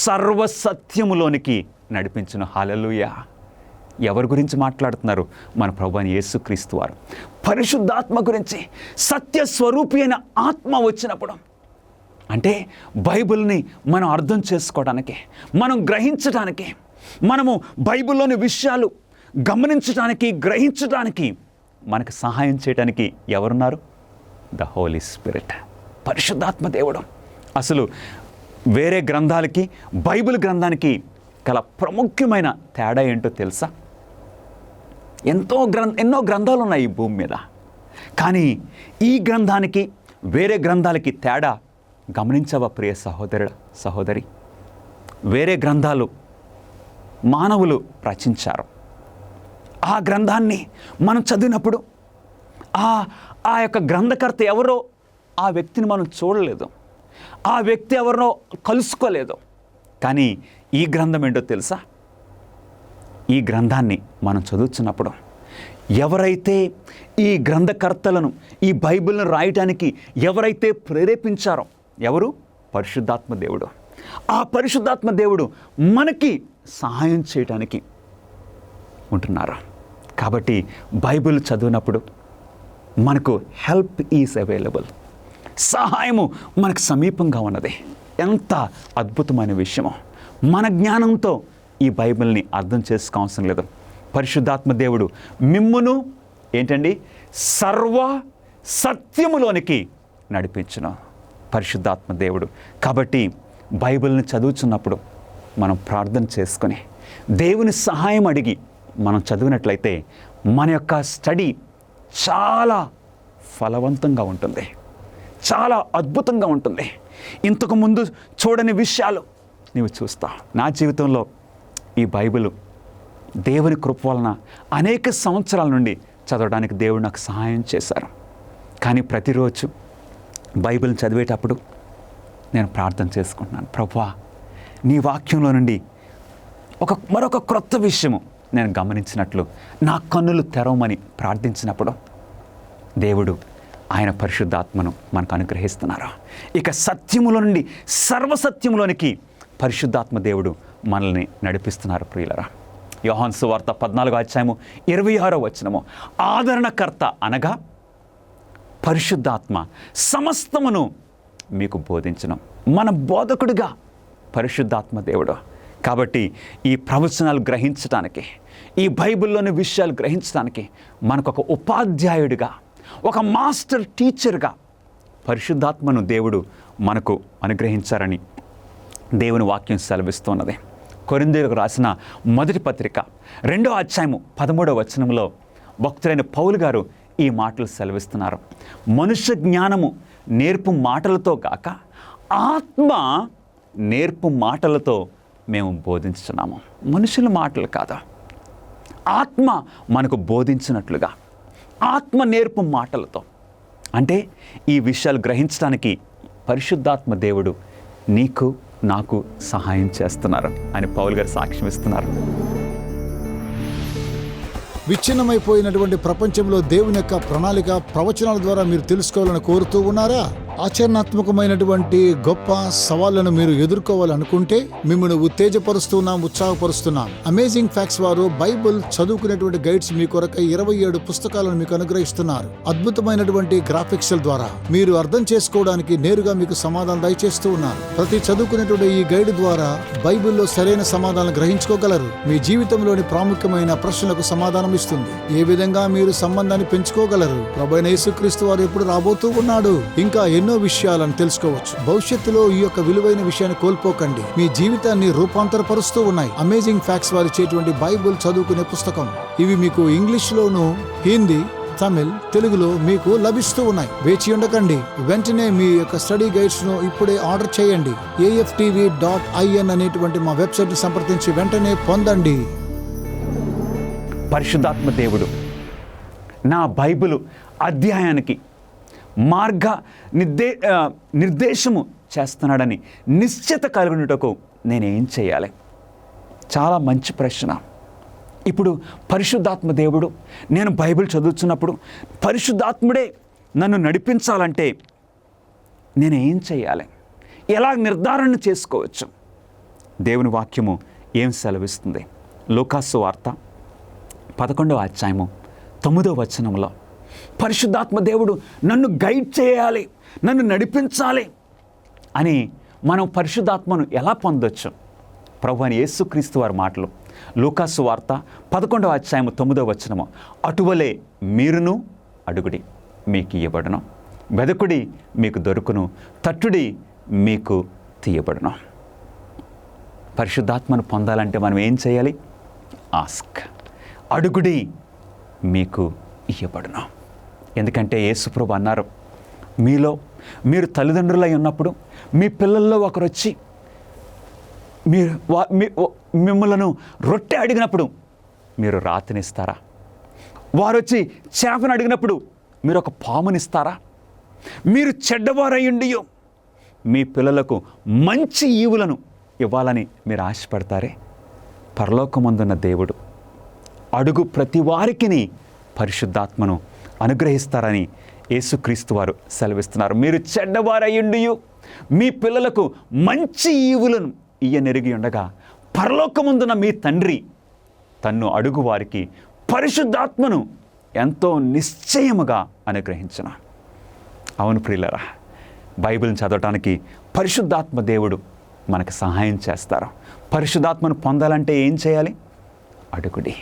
సర్వసత్యములోనికి నడిపించును. హల్లెలూయా. ఎవరి గురించి మాట్లాడుతున్నారు? మన ప్రభువైన యేసుక్రీస్తు వారు. పరిశుద్ధాత్మ గురించి. సత్యస్వరూపి అయిన ఆత్మ వచ్చినప్పుడు అంటే బైబిల్ని మనం అర్థం చేసుకోవడానికి, మనం గ్రహించడానికి, మనము బైబిల్లోని విషయాలు గమనించడానికి, గ్రహించడానికి మనకు సహాయం చేయడానికి ఎవరున్నారు? ద హోలీ స్పిరిట్, పరిశుద్ధాత్మ దేవుడు. అసలు వేరే గ్రంథాలకి బైబిల్ గ్రంథానికి గల ప్రాముఖ్యమైన తేడా ఏంటో తెలుసా? ఎన్నో గ్రంథాలు ఉన్నాయి ఈ భూమి మీద, కానీ ఈ గ్రంథానికి వేరే గ్రంథాలకి తేడా గమనించవా ప్రియ సహోదరుడా సహోదరి? వేరే గ్రంథాలు మానవులు రచించారు. ఆ గ్రంథాన్ని మనం చదివినప్పుడు ఆ యొక్క గ్రంథకర్త ఎవరో ఆ వ్యక్తిని మనం చూడలేదు, ఆ వ్యక్తి ఎవరినో కలుసుకోలేదు. కానీ ఈ గ్రంథం ఏంటో తెలుసా? ఈ గ్రంథాన్ని మనం చదువుతున్నప్పుడు ఎవరైతే ఈ గ్రంథకర్తలను, ఈ బైబిల్ను రాయటానికి ఎవరైతే ప్రేరేపించారో, ఎవరు? పరిశుద్ధాత్మ దేవుడు. ఆ పరిశుద్ధాత్మ దేవుడు మనకి సహాయం చేయటానికి ఉంటున్నారు. కాబట్టి బైబిల్ చదివినప్పుడు మనకు హెల్ప్ ఈజ్ అవైలబుల్. సహాయము మనకు సమీపంగా ఉన్నది. ఎంత అద్భుతమైన విషయమో! మన జ్ఞానంతో ఈ బైబిల్ని అర్థం చేసుకోవాల్సిన లేదు. పరిశుద్ధాత్మ దేవుడు మిమ్మును ఏంటండి సర్వ సత్యములోనికి నడిపించును పరిశుద్ధాత్మ దేవుడు. కాబట్టి బైబిల్ని చదువుతున్నప్పుడు మనం ప్రార్థన చేసుకొని దేవుని సహాయం అడిగి మనం చదివినట్లయితే మన యొక్క స్టడీ చాలా ఫలవంతంగా ఉంటుంది, చాలా అద్భుతంగా ఉంటుంది. ఇంతకు ముందు చూడని విషయాలు నీవు చూస్తావు. నా జీవితంలో ఈ బైబిల్ దేవుని కృప వలన అనేక సంవత్సరాల నుండి చదవడానికి దేవుడు నాకు సహాయం చేశారు. కానీ ప్రతిరోజు బైబిల్ని చదివేటప్పుడు నేను ప్రార్థన చేసుకుంటున్నాను, ప్రభువా నీ వాక్యంలో నుండి మరొక క్రొత్త విషయము నేను గమనించినట్లు నా కన్నులు తెరవమని ప్రార్థించినప్పుడు దేవుడు ఆయన పరిశుద్ధాత్మను మనకు అనుగ్రహిస్తున్నారు. ఇక సత్యములో నుండి సర్వసత్యములోనికి పరిశుద్ధాత్మ దేవుడు మనల్ని నడిపిస్తున్నారు. ప్రియులరా, యోహాను సువార్త 14:26 ఆదరణకర్త అనగా పరిశుద్ధాత్మ సమస్తమును మీకు బోధించను. మన బోధకుడిగా పరిశుద్ధాత్మ దేవుడు. కాబట్టి ఈ ప్రవచనాలు గ్రహించడానికి, ఈ బైబిల్లోని విషయాలు గ్రహించడానికి మనకు ఒక ఉపాధ్యాయుడిగా, ఒక మాస్టర్ టీచర్గా పరిశుద్ధాత్మను దేవుడు మనకు అనుగ్రహించారని దేవుని వాక్యం సెలవిస్తున్నది. కొరింథీయులకు రాసిన మొదటి పత్రిక 2:13 భక్తులైన పౌలు గారు ఈ మాటలు సెలవిస్తున్నారు. మనుష్య జ్ఞానము నేర్పు మాటలతో గాక ఆత్మ నేర్పు మాటలతో మేము బోధించుతున్నాము. మనుషుల మాటలు కాదా, ఆత్మ మనకు బోధించినట్లుగా, ఆత్మ నేర్పు మాటలతో. అంటే ఈ విషయాలు గ్రహించడానికి పరిశుద్ధాత్మ దేవుడు నీకు నాకు సహాయం చేస్తున్నారు అని పౌలు గారు సాక్ష్యం ఇస్తున్నారు.
విచ్ఛిన్నమైపోయినటువంటి ప్రపంచంలో దేవుని యొక్క ప్రణాళిక ప్రవచనాల ద్వారా మీరు తెలుసుకోవాలని కోరుతూ ఉన్నారా? ఆచరణాత్మకమైనటువంటి గొప్ప సవాళ్లను మీరు ఎదుర్కోవాలనుకుంటే మిమ్మల్ని ఉత్సాహపరుస్తున్నాం. అమేజింగ్ ఫ్యాక్ట్స్ వారు బైబిల్ చదువుకునేటువంటి గైడ్స్ మీ కొరకై 27 పుస్తకాలను మీకు అనుగ్రహిస్తున్నారు. అద్భుతమైనటువంటి గ్రాఫిక్స్ ద్వారా మీరు అర్థం చేసుకోవడానికి నేరుగా మీకు సమాధానం దయచేస్తూ ఉన్నారు. ప్రతి చదువుకునేటువంటి ఈ గైడ్ ద్వారా బైబిల్లో సరైన సమాధానం గ్రహించుకోగలరు. మీ జీవితంలోని ప్రాముఖ్యమైన ప్రశ్నలకు సమాధానం ఇస్తుంది. ఏ విధంగా మీరు సంబంధాన్ని పెంచుకోగలరు, ప్రభువైన యేసుక్రీస్తు వారు ఎప్పుడు రాబోతూ ఉన్నాడు, ఇంకా ఎన్నో విషయాలను తెలుసుకోవచ్చు. భవిష్యత్తులో ఈ యొక్క విలువైన విషయాన్ని కోల్పోకండి. మీ జీవితాన్ని రూపాంతరపరుస్తూ ఉన్నాయి అమేజింగ్ ఫ్యాక్ట్స్ వారు ఇచ్చేటువంటి బైబిల్ చదువుకునే పుస్తకం. ఇవి మీకు ఇంగ్లీష్ లోను, హిందీ, తమిళ్, తెలుగులో మీకు లభిస్తూ ఉన్నాయి. వేచి ఉండకండి, వెంటనే మీ యొక్క స్టడీ గైడ్స్ ను ఇప్పుడే ఆర్డర్ చేయండి. AFTV.in అనేటువంటి మా వెబ్సైట్ సంప్రదించి వెంటనే పొందండి.
పరిశుద్ధాత్మ దేవుడు నా బైబిల్ అధ్యాయానికి మార్గ నిర్దేశము చేస్తున్నాడని నిశ్చిత కలుగుటకు నేనేం చేయాలి? చాలా మంచి ప్రశ్న. ఇప్పుడు పరిశుద్ధాత్మ దేవుడు, నేను బైబిల్ చదువుతున్నప్పుడు పరిశుద్ధాత్ముడే నన్ను నడిపించాలంటే నేనేం చేయాలి? ఎలా నిర్ధారణ చేసుకోవచ్చు? దేవుని వాక్యము ఏం సెలవిస్తుంది? లూకాసు వార్త 11:9 పరిశుద్ధాత్మ దేవుడు నన్ను గైడ్ చేయాలి, నన్ను నడిపించాలి అని మనం పరిశుద్ధాత్మను ఎలా పొందొచ్చు? ప్రభువైన యేసుక్రీస్తు వారి మాటలు లూకాసు వార్త 11:9 అటువలే మీరును అడుగుడి మీకు ఇయ్యబడును, వెదకుడి మీకు దొరుకును, తట్టుడి మీకు తీయబడును. పరిశుద్ధాత్మను పొందాలంటే మనం ఏం చేయాలి? ఆస్క్, అడుగుడి మీకు ఇయ్యబడును. ఎందుకంటే యేసుప్రభు అన్నారు, మీరు తల్లిదండ్రులై ఉన్నప్పుడు మీ పిల్లల్లో ఒకరు వచ్చి మిమ్మల్ని రొట్టె అడిగినప్పుడు మీరు రాతినిస్తారా? వారు వచ్చి చేపను అడిగినప్పుడు మీరు ఒక పామునిస్తారా? మీరు చెడ్డవారయ్యుండి మీ పిల్లలకు మంచి ఈవులను ఇవ్వాలని మీరు ఆశపడతారే? పరలోకమందున్న దేవుడు అడుగు ప్రతి వారికి పరిశుద్ధాత్మను అనుగ్రహిస్తారని యేసుక్రీస్తు వారు సెలవిస్తున్నారు. మీరు చెడ్డవారయ్యుండి మీ పిల్లలకు మంచి ఈవులను ఇయ్యనెరిగి ఉండగా పరలోకమందున మీ తండ్రి తన్ను అడుగు వారికి పరిశుద్ధాత్మను ఎంతో నిశ్చయముగా అనుగ్రహించును. అవును ప్రియులారా, బైబిల్ని చదవటానికి పరిశుద్ధాత్మ దేవుడు మనకు సహాయం చేస్తారు. పరిశుద్ధాత్మను పొందాలంటే ఏం చేయాలి? అడుగుడి,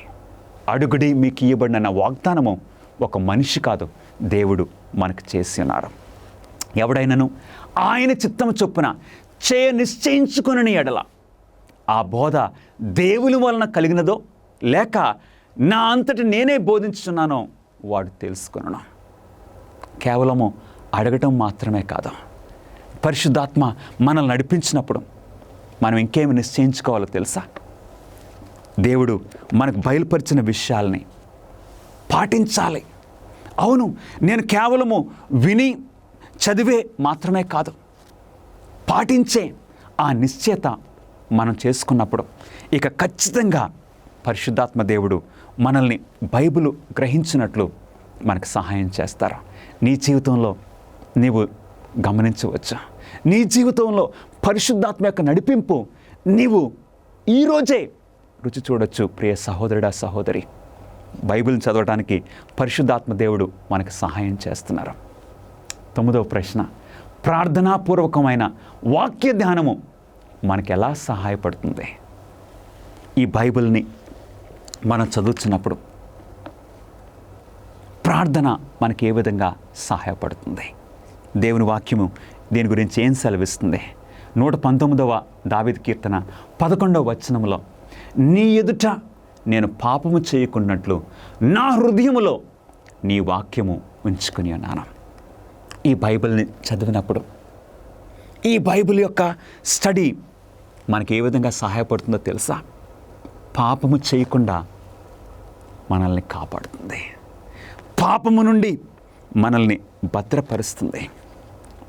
అడుగుడి మీకు ఇవ్వబడిన వాగ్దానము ఒక మనిషి కాదు, దేవుడు మనకు చేసి ఉన్నారు. ఎవడైనాను ఆయన చిత్తము చొప్పున నిశ్చయించుకుని ఎడల ఆ బోధ దేవుని వలన కలిగినదో లేక నా అంతటి నేనే బోధించుచున్నానో వాడు తెలుసుకొనును. కేవలము అడగటం మాత్రమే కాదు, పరిశుద్ధాత్మ మనల్ని నడిపించినప్పుడు మనం ఇంకేమి నిశ్చయించుకోవాలో తెలుసా? దేవుడు మనకు బయలుపరిచిన విషయాల్ని పాటించాలి. అవును, నేను కేవలము విని చదివే మాత్రమే కాదు, పాటించే ఆ నిశ్చయత మనం చేసుకున్నప్పుడు ఇక ఖచ్చితంగా పరిశుద్ధాత్మ దేవుడు మనల్ని బైబిల్ గ్రహించినట్లు మనకు సహాయం చేస్తారు. నీ జీవితంలో నీవు గమనించవచ్చు. నీ జీవితంలో పరిశుద్ధాత్మ యొక్క నడిపింపు నీవు ఈరోజే రుచి చూడొచ్చు. ప్రియ సహోదరుడా, సహోదరి, బైబిల్ చదవడానికి పరిశుద్ధాత్మ దేవుడు మనకు సహాయం చేస్తున్నారు. 9వ ప్రశ్న, ప్రార్థనాపూర్వకమైన వాక్య ధ్యానము మనకు ఎలా సహాయపడుతుంది? ఈ బైబిల్ని మనం చదువుతున్నప్పుడు ప్రార్థన మనకి ఏ విధంగా సహాయపడుతుంది? దేవుని వాక్యము దీని గురించి ఏం సెలవిస్తుంది? 119వ దావీదు కీర్తన 11వ వచనంలో, నీ ఎదుట నేను పాపము చేయకున్నట్లు నా హృదయములో నీ వాక్యము ఉంచుకుని ఉన్నాను. ఈ బైబిల్ని చదివినప్పుడు ఈ బైబిల్ యొక్క స్టడీ మనకి ఏ విధంగా సహాయపడుతుందో తెలుసా? పాపము చేయకుండా మనల్ని కాపాడుతుంది, పాపము నుండి మనల్ని భద్రపరుస్తుంది.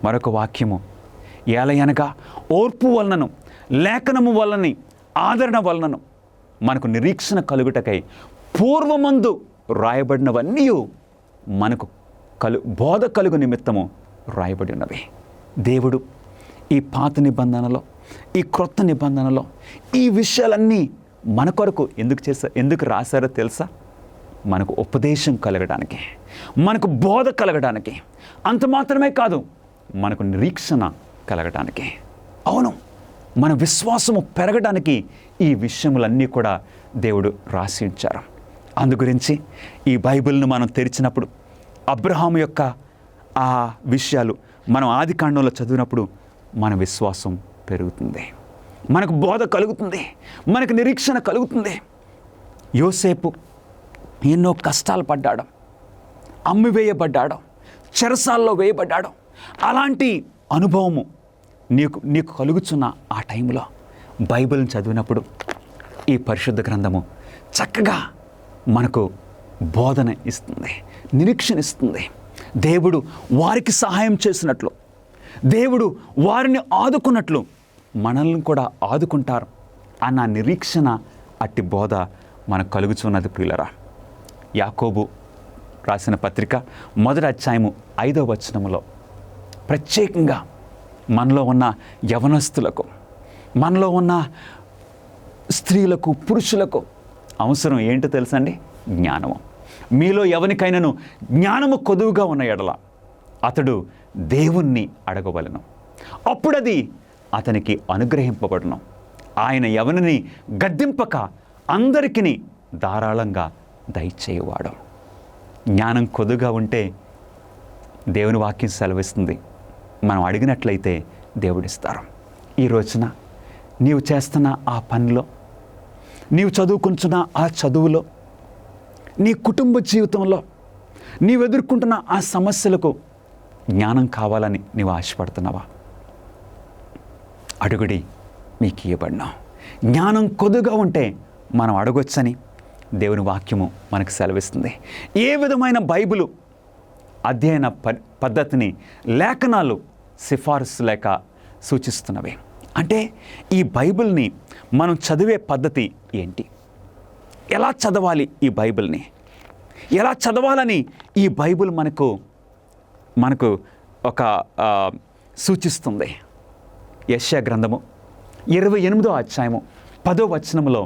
మరొక వాక్యము, ఏలయనగా ఓర్పు వలనను లేఖనము వలనని ఆదరణ వలనను మనకు నిరీక్షణ కలుగుటకై పూర్వమందు రాయబడినవన్నీ మనకు బోధ కలుగు నిమిత్తము రాయబడి ఉన్నవి. దేవుడు ఈ పాత నిబంధనలో, ఈ క్రొత్త నిబంధనలో ఈ విషయాలన్నీ మన కొరకు ఎందుకు రాశారో తెలుసా? మనకు ఉపదేశం కలగడానికి, మనకు బోధ కలగడానికి, అంత మాత్రమే కాదు, మనకు నిరీక్షణ కలగడానికి. అవును, మన విశ్వాసము పెరగడానికి ఈ విషయములన్నీ కూడా దేవుడు రాసి ఉంచారు. అందుగురించి ఈ బైబిల్ను మనం తెరిచినప్పుడు అబ్రహాము యొక్క ఆ విషయాలు మనం ఆదికాండంలో చదివినప్పుడు మన విశ్వాసం పెరుగుతుంది, మనకు బోధ కలుగుతుంది, మనకు నిరీక్షణ కలుగుతుంది. యోసేపు ఎన్నో కష్టాలు పడ్డాడు, అమ్మివేయబడ్డాడు, చెరసాల్లో వేయబడ్డాడు. అలాంటి అనుభవము నీకు కలుగుచున్న ఆ టైంలో బైబిల్ని చదివినప్పుడు ఈ పరిశుద్ధ గ్రంథము చక్కగా మనకు బోధన ఇస్తుంది, నిరీక్షణ ఇస్తుంది. దేవుడు వారికి సహాయం చేసినట్లు, దేవుడు వారిని ఆదుకున్నట్లు మనల్ని కూడా ఆదుకుంటారు అన్న నిరీక్షణ, అట్టి బోధ మనకు కలుగుచున్నది. ప్రియులరా, యాకోబు రాసిన పత్రిక 1వ అధ్యాయము 5వ వచనములో ప్రత్యేకంగా మనలో ఉన్న యవనస్తులకు, మనలో ఉన్న స్త్రీలకు, పురుషులకు అవసరం ఏంటో తెలుసండి? జ్ఞానము. మీలో ఎవరికైనాను జ్ఞానము కొదువుగా ఉన్న ఎడల అతడు దేవుణ్ణి అడగవలెను, అప్పుడది అతనికి అనుగ్రహింపబడును. ఆయన ఎవరిని గద్దింపక అందరికీ ధారాళంగా దయచేయవాడు. జ్ఞానం కొద్దుగా ఉంటే దేవుని వాక్యం సెలవిస్తుంది, మనం అడిగినట్లయితే దేవుడిస్తారు. ఈ రోజున నీవు చేస్తున్న ఆ పనిలో, నీవు చదువుకుంటున్న ఆ చదువులో, నీ కుటుంబ జీవితంలో నీవు ఎదుర్కొంటున్న ఆ సమస్యలకు జ్ఞానం కావాలని నీవు ఆశపడుతున్నావా? అడుగుడి, మీకు ఇవ్వబడినా. జ్ఞానం కొద్దుగా ఉంటే మనం అడగొచ్చని దేవుని వాక్యము మనకు సెలవిస్తుంది. ఏ విధమైన బైబిలు అధ్యయన పద్ధతిని లేఖనాలు సిఫారసు లేక సూచిస్తున్నవి. అంటే ఈ బైబిల్ని మనం చదివే పద్ధతి ఏంటి? ఎలా చదవాలి? ఈ బైబిల్ని ఎలా చదవాలని ఈ బైబిల్ మనకు ఒక సూచిస్తుంది. యెషయా గ్రంథము 28వ అధ్యాయము 10వ వచనములో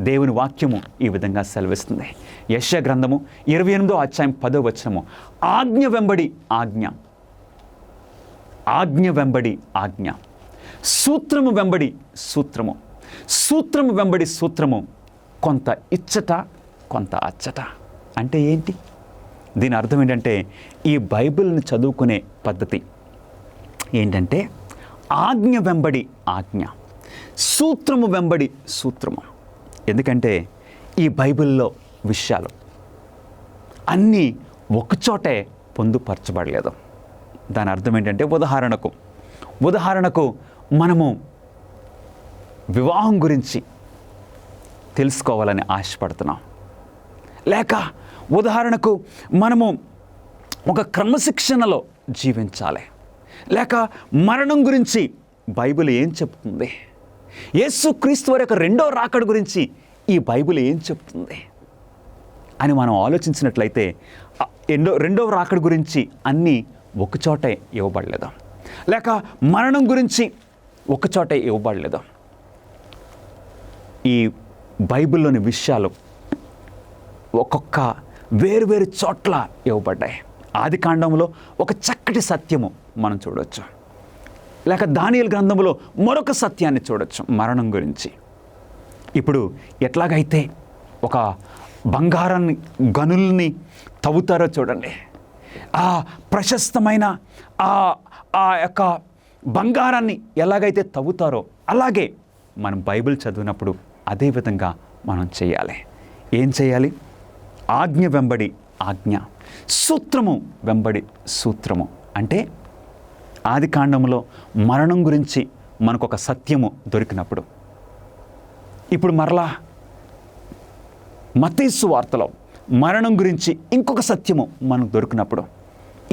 దేవుని వాక్యము ఈ విధంగా సెలవిస్తుంది. యెషయా గ్రంథము 28వ అధ్యాయం 10వ వచనము, ఆజ్ఞ వెంబడి ఆజ్ఞ, ఆజ్ఞ వెంబడి ఆజ్ఞ, సూత్రము వెంబడి సూత్రము, సూత్రము వెంబడి సూత్రము, కొంత ఇచ్చట కొంత అచ్చట. అంటే ఏంటి? దీని అర్థం ఏంటంటే ఈ బైబిల్ని చదువుకునే పద్ధతి ఏంటంటే ఆజ్ఞ వెంబడి ఆజ్ఞ, సూత్రము వెంబడి సూత్రము. ఎందుకంటే ఈ బైబిల్లో విషయాలు అన్నీ ఒకచోటే పొందుపరచబడలేదు. దాని అర్థం ఏంటంటే ఉదాహరణకు మనము వివాహం గురించి తెలుసుకోవాలని ఆశపడుతున్నాం, లేక ఉదాహరణకు మనము ఒక క్రమశిక్షణలో జీవించాలి, లేక మరణం గురించి బైబిల్ ఏం చెప్తుంది, యేసుక్రీస్తు వారి యొక్క రెండో రాకడ గురించి ఈ బైబిల్ ఏం చెప్తుంది అని మనం ఆలోచించినట్లయితే రెండవ రాకడ గురించి అన్నీ ఒకచోటే ఇవ్వబడలేదు, లేక మరణం గురించి ఒకచోటే ఇవ్వబడలేదు. ఈ బైబిల్లోని విషయాలు ఒక్కొక్క వేరువేరు చోట్ల ఇవ్వబడ్డాయి. ఆది కాండంలో ఒక చక్కటి సత్యము మనం చూడవచ్చు, లేక దానియేలు గ్రంథంలో మరొక సత్యాన్ని చూడవచ్చు మరణం గురించి. ఇప్పుడు ఎట్లాగైతే ఒక బంగారాన్ని గనుల్ని తవ్వుతారో చూడండి, ఆ ప్రశస్తమైన ఆ యొక్క బంగారాన్ని ఎలాగైతే తవ్వుతారో అలాగే మనం బైబిల్ చదివినప్పుడు అదే విధంగా మనం చేయాలి. ఏం చేయాలి? ఆజ్ఞ వెంబడి ఆజ్ఞ, సూత్రము వెంబడి సూత్రము. అంటే ఆది కాండంలో మరణం గురించి మనకు ఒక సత్యము దొరికినప్పుడు, ఇప్పుడు మరలా మత్తయి సువార్తలో మరణం గురించి ఇంకొక సత్యము మనకు దొరికినప్పుడు,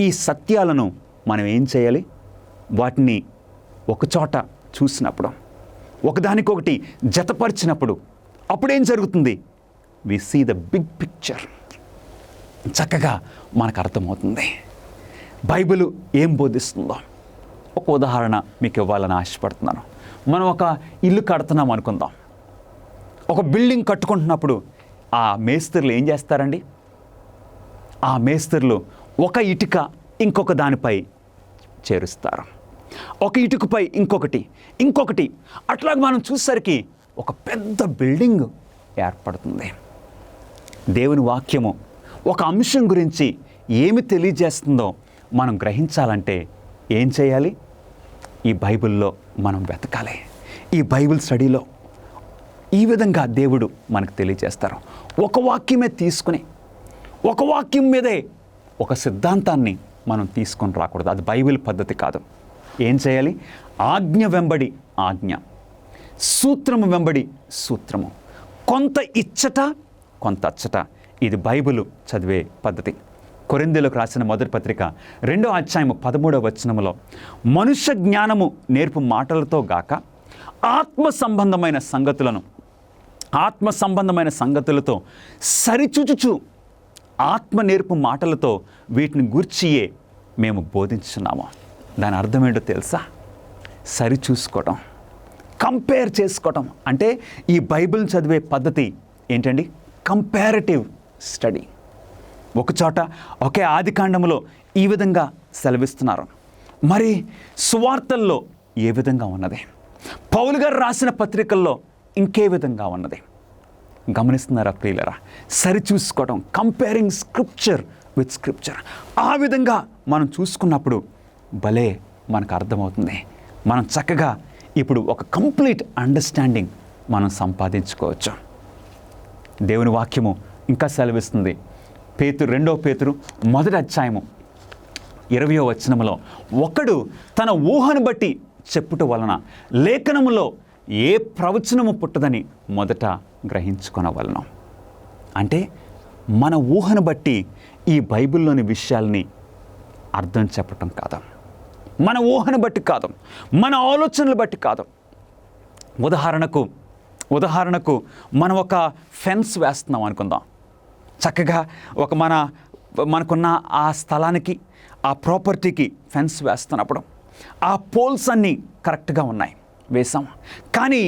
ఈ సత్యాలను మనం ఏం చేయాలి? వాటిని ఒకచోట చూసినప్పుడు, ఒకదానికొకటి జతపరిచినప్పుడు అప్పుడేం జరుగుతుంది? We see the big picture. చక్కగా మనకు అర్థమవుతుంది బైబిల్ ఏం బోధిస్తుందో. ఒక ఉదాహరణ మీకు ఇవ్వాలని ఆశపడుతున్నాను. మనం ఒక ఇల్లు కడుతున్నాం అనుకుందాం. ఒక బిల్డింగ్ కట్టుకుంటున్నప్పుడు ఆ మేస్త్రులు ఏం చేస్తారండి? ఆ మేస్త్రులు ఒక ఇటుక ఇంకొక దానిపై చేరుస్తారు, ఒక ఇటుకపై ఇంకొకటి అట్లాగ మనం చూసేసరికి ఒక పెద్ద బిల్డింగ్ ఏర్పడుతుంది. దేవుని వాక్యము ఒక అంశం గురించి ఏమి తెలియజేస్తుందో మనం గ్రహించాలంటే ఏం చేయాలి? ఈ బైబిల్లో మనం వెతకాలి. ఈ బైబిల్ స్టడీలో ఈ విధంగా దేవుడు మనకు తెలియజేస్తారు. ఒక వాక్యమే తీసుకుని, ఒక వాక్యం మీదే ఒక సిద్ధాంతాన్ని మనం తీసుకొని రాకూడదు. అది బైబిల్ పద్ధతి కాదు. ఏం చేయాలి? ఆజ్ఞ వెంబడి ఆజ్ఞ, సూత్రము వెంబడి సూత్రము, కొంత ఇచ్చట కొంత అచ్చట. ఇది బైబిల్ చదివే పద్ధతి. కొరింథీయులకు రాసిన మొదటి పత్రిక 2వ అధ్యాయము 13వ వచనములో, మనుష్య జ్ఞానము నేర్పు మాటలతో గాక ఆత్మ సంబంధమైన సంగతులతో సరిచూచుచు ఆత్మ నేర్పు మాటలతో వీటిని గూర్చియే మేము బోధించున్నాము. దాని అర్థం ఏంటో తెలుసా? సరిచూసుకోవటం, కంపేర్ చేసుకోవటం. అంటే ఈ బైబిల్ చదివే పద్ధతి ఏంటండి? Comparative study. ఒకచోట ఒకే ఆది కాండములో ఈ విధంగా సెలవిస్తున్నారు, మరి సువార్తల్లో ఏ విధంగా ఉన్నది, పౌలు గారు రాసిన పత్రికల్లో ఇంకే విధంగా ఉన్నది. గమనిస్తున్నారా ప్రియులరా? సరిచూసుకోవడం, కంపేరింగ్ స్క్రిప్చర్ విత్ స్క్రిప్చర్. ఆ విధంగా మనం చూసుకున్నప్పుడు భలే మనకు అర్థమవుతుంది. మనం చక్కగా ఇప్పుడు ఒక కంప్లీట్ అండర్స్టాండింగ్ మనం సంపాదించుకోవచ్చు. దేవుని వాక్యము ఇంకా సెలవిస్తుంది. 2 పేతురు 1వ అధ్యాయము 20వ వచనములో, ఒకడు తన ఊహను బట్టి చెప్పుట వలన లేఖనములో ఏ ప్రవచనము పుట్టదని మొదట గ్రహించుకొనవలెను. అంటే మన ఊహను బట్టి ఈ బైబిల్లోని విషయాల్ని అర్థం చెప్పటం కాదు, మన ఊహను బట్టి కాదు, మన ఆలోచనలు బట్టి కాదు. ఉదాహరణకు మనం ఒక ఫెన్స్ వేస్తున్నాం అనుకుందాం. చక్కగా మనకున్న ఆ స్థలానికి, ఆ ప్రాపర్టీకి ఫెన్స్ వేస్తున్నప్పుడు ఆ పోల్స్ అన్నీ కరెక్ట్గా ఉన్నాయి, వేసాం. కానీ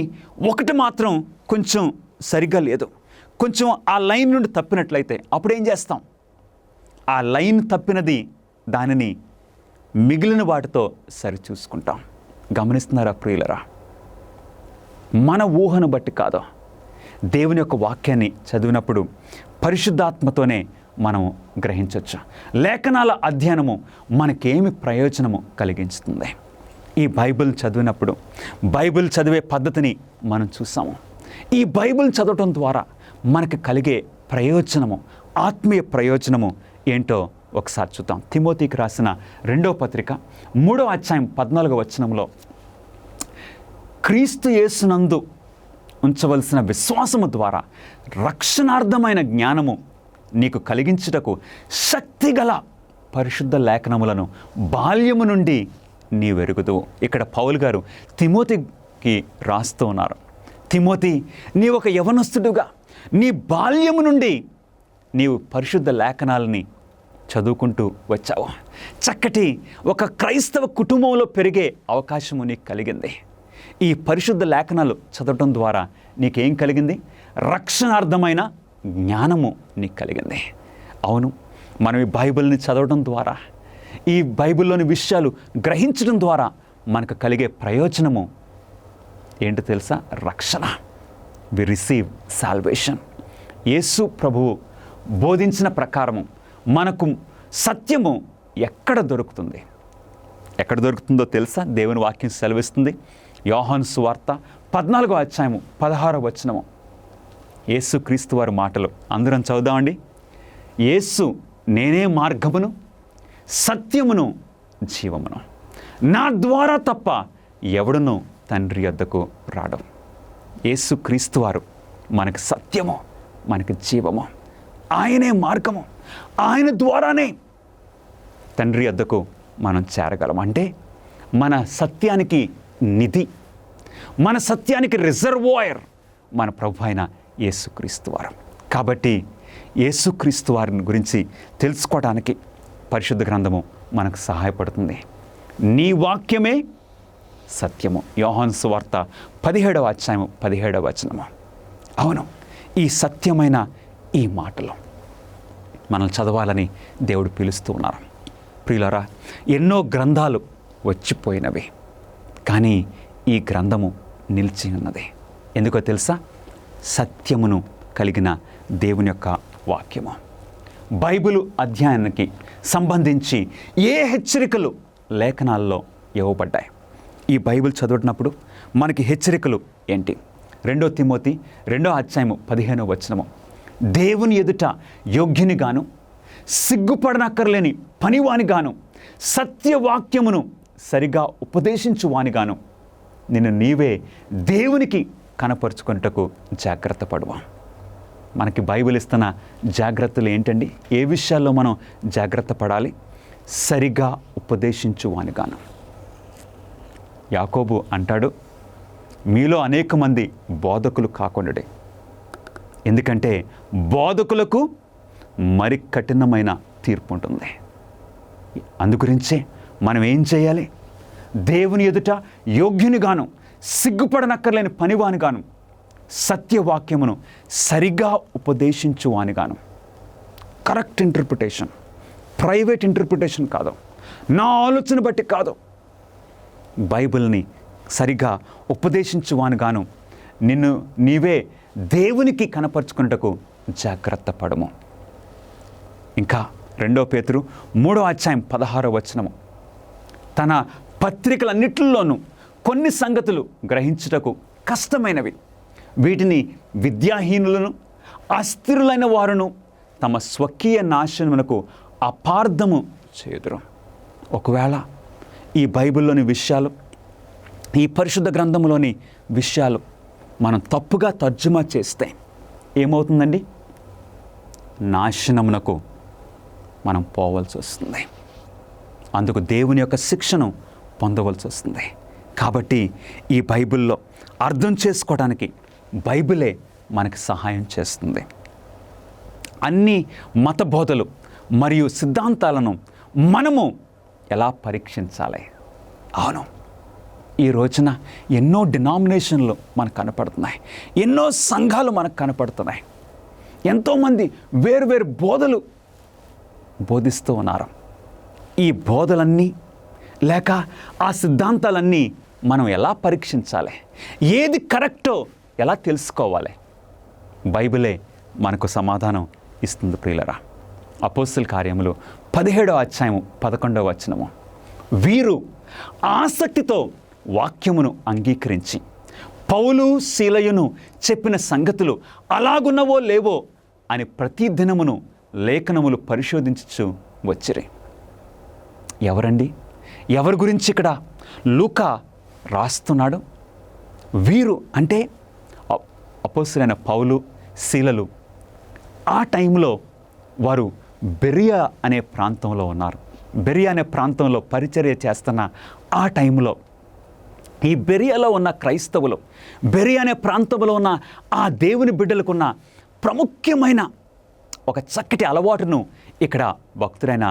ఒకటి మాత్రం కొంచెం సరిగ్గా లేదు, కొంచెం ఆ లైన్ నుండి తప్పినట్లయితే అప్పుడు ఏం చేస్తాం? ఆ లైన్ తప్పినది దానిని మిగిలిన వాటితో సరిచూసుకుంటాం. గమనిస్తున్నారా ప్రియులరా? మన ఊహను బట్టి కాదు, దేవుని యొక్క వాక్యాన్ని చదివినప్పుడు పరిశుద్ధాత్మతోనే మనం గ్రహించవచ్చు. లేఖనాల అధ్యయనము మనకేమి ప్రయోజనము కలిగించుతుంది. ఈ బైబిల్ చదివినప్పుడు బైబిల్ చదివే పద్ధతిని మనం చూసాము. ఈ బైబిల్ చదవటం ద్వారా మనకు కలిగే ప్రయోజనము, ఆత్మీయ ప్రయోజనము ఏంటో ఒకసారి చూద్దాం. తిమోతికి రాసిన 2వ పత్రిక 3వ అధ్యాయం 14వ వచనంలో, క్రీస్తు యేసునందు ఉంచవలసిన విశ్వాసము ద్వారా రక్షణార్థమైన జ్ఞానము నీకు కలిగించుటకు శక్తిగల పరిశుద్ధ లేఖనములను బాల్యము నుండి నీవెరుగుదువు. ఇక్కడ పౌలు గారు తిమోతికి రాస్తూ ఉన్నారు, తిమోతి, నీ ఒక యవనస్తుడుగా నీ బాల్యము నుండి నీవు పరిశుద్ధ లేఖనాలని చదువుకుంటూ వచ్చావు. చక్కటి ఒక క్రైస్తవ కుటుంబంలో పెరిగే అవకాశము నీకు కలిగింది. ఈ పరిశుద్ధ లేఖనాలు చదవటం ద్వారా నీకేం కలిగింది? రక్షణార్థమైన జ్ఞానము నీకు కలిగింది. అవును, మనం ఈ బైబిల్ని చదవడం ద్వారా, ఈ బైబిల్లోని విషయాలు గ్రహించడం ద్వారా మనకు కలిగే ప్రయోజనము ఏంటో తెలుసా? రక్షణ. We receive salvation. యేసు ప్రభువు బోధించిన ప్రకారము మనకు సత్యము ఎక్కడ దొరుకుతుంది? ఎక్కడ దొరుకుతుందో తెలుసా? దేవుని వాక్యం సెలవిస్తుంది. యోహాను సువార్త 14వ అధ్యాయము 16వ వచనము, యేసు క్రీస్తు వారి మాటలు అందరం చదువుదామండి. యేసు, నేనే మార్గమును సత్యమును జీవమును, నా ద్వారా తప్ప ఎవడును తండ్రి యొద్దకు రాడు. యేసు క్రీస్తు వారు మనకు సత్యము, మనకు జీవము. ఆయనే మార్గము. ఆయన ద్వారానే తండ్రి యొద్దకు మనం చేరగలం. అంటే మన సత్యానికి నిధి, మన సత్యానికి రిజర్వాయర్ మన ప్రభు అయిన యేసుక్రీస్తు వారు. కాబట్టి యేసుక్రీస్తు వారిని గురించి తెలుసుకోవడానికి పరిశుద్ధ గ్రంథము మనకు సహాయపడుతుంది. నీ వాక్యమే సత్యము. యోహాను సువార్త 17వ అధ్యాయము 17వ వచనము. అవును, ఈ సత్యమైన ఈ మాటలు మనం చదవాలని దేవుడు పిలుస్తూ ఉన్నారు. ప్రియులారా, ఎన్నో గ్రంథాలు వచ్చిపోయినవి, కానీ ఈ గ్రంథము నిలిచి ఉన్నది. ఎందుకో తెలుసా? సత్యమును కలిగిన దేవుని యొక్క వాక్యము. బైబిలు అధ్యయనానికి సంబంధించి ఏ హెచ్చరికలు లేఖనాల్లో ఇవ్వబడ్డాయి? ఈ బైబిల్ చదువుతున్నప్పుడు మనకి హెచ్చరికలు ఏంటి? 2 తిమోతి 2వ అధ్యాయము 15వ వచనము, దేవుని ఎదుట యోగ్యునిగాను సిగ్గుపడనక్కర్లేని పనివానిగాను సత్యవాక్యమును సరిగా ఉపదేశించువానిగాను నిన్ను నీవే దేవునికి కనపరుచుకొనుటకు జాగ్రత్త పడువా. మనకి బైబిల్ ఇస్తున్న జాగ్రత్తలు ఏంటండి? ఏ విషయాల్లో మనం జాగ్రత్త పడాలి? సరిగా ఉపదేశించువానిగాను. యాకోబు అంటాడు, మీలో అనేక మంది బోధకులు కాకుండాడే, ఎందుకంటే బోధకులకు మరి కఠినమైన తీర్పు ఉంటుంది. అందుగురించే మనం ఏం చేయాలి? దేవుని ఎదుట యోగ్యునిగాను సిగ్గుపడనక్కర్లేని పనివానిగాను సత్యవాక్యమును సరిగా ఉపదేశించువానిగాను. కరెక్ట్ ఇంటర్ప్రిటేషన్, ప్రైవేట్ ఇంటర్ప్రిటేషన్ కాదు, నా ఆలోచన బట్టి కాదు, బైబిల్ని సరిగా ఉపదేశించువానిగాను నిన్ను నీవే దేవునికి కనపరుచుకున్నటకు జాగ్రత్త పడము. ఇంకా 2 పేతురు 3వ అధ్యాయం 16వ వచనము, తన పత్రికలన్నిటిలోనూ కొన్ని సంగతులు గ్రహించుటకు కష్టమైనవి, వీటిని విద్యాహీనులను అస్థిరులైన వారును తమ స్వకీయ నాశనమునకు అపార్థము చేయుదురు. ఒకవేళ ఈ బైబిల్లోని విషయాలు, ఈ పరిశుద్ధ గ్రంథంలోని విషయాలు మనం తప్పుగా తర్జుమా చేస్తే ఏమవుతుందండి? నాశనమునకు మనం పోవలసి వస్తుంది. అందుకు దేవుని యొక్క శిక్షను పొందవలసి వస్తుంది. కాబట్టి ఈ బైబిల్లో అర్థం చేసుకోవడానికి బైబిలే మనకి సహాయం చేస్తుంది. అన్ని మత బోధలు మరియు సిద్ధాంతాలను మనము ఎలా పరీక్షించాలి? అవును, ఈ రోజున ఎన్నో డినామినేషన్లు మనకు కనపడుతున్నాయి, ఎన్నో సంఘాలు మనకు కనపడుతున్నాయి, ఎంతోమంది వేరువేరు బోధలు బోధిస్తూ ఉన్నారు. ఈ బోధలన్నీ లేక ఆ సిద్ధాంతాలన్నీ మనం ఎలా పరీక్షించాలి, ఏది కరెక్టో ఎలా తెలుసుకోవాలి? బైబిలే మనకు సమాధానం ఇస్తుంది ప్రియులరా. అపోస్తల కార్యములు 17వ అధ్యాయము 11వ వచనము, వీరు ఆసక్తితో వాక్యమును అంగీకరించి పౌలు శీలయును చెప్పిన సంగతులు అలాగున్నవో లేవో అని ప్రతి దినమును లేఖనములు పరిశోధించుచు వచ్చిరి. ఎవరండి? ఎవరి గురించి ఇక్కడ లూకా రాస్తున్నాడు? వీరు అంటే అపోస్తలులైన పౌలు శీలలు. ఆ టైంలో వారు బెరియా అనే ప్రాంతంలో ఉన్నారు. బెరియా అనే ప్రాంతంలో పరిచర్య చేస్తున్న ఆ టైంలో ఈ బెరియాలో ఉన్న క్రైస్తవులు, బెరియా అనే ప్రాంతంలో ఉన్న ఆ దేవుని బిడ్డలకున్న ప్రాముఖ్యమైన ఒక చక్కటి అలవాటును ఇక్కడ భక్తుడైన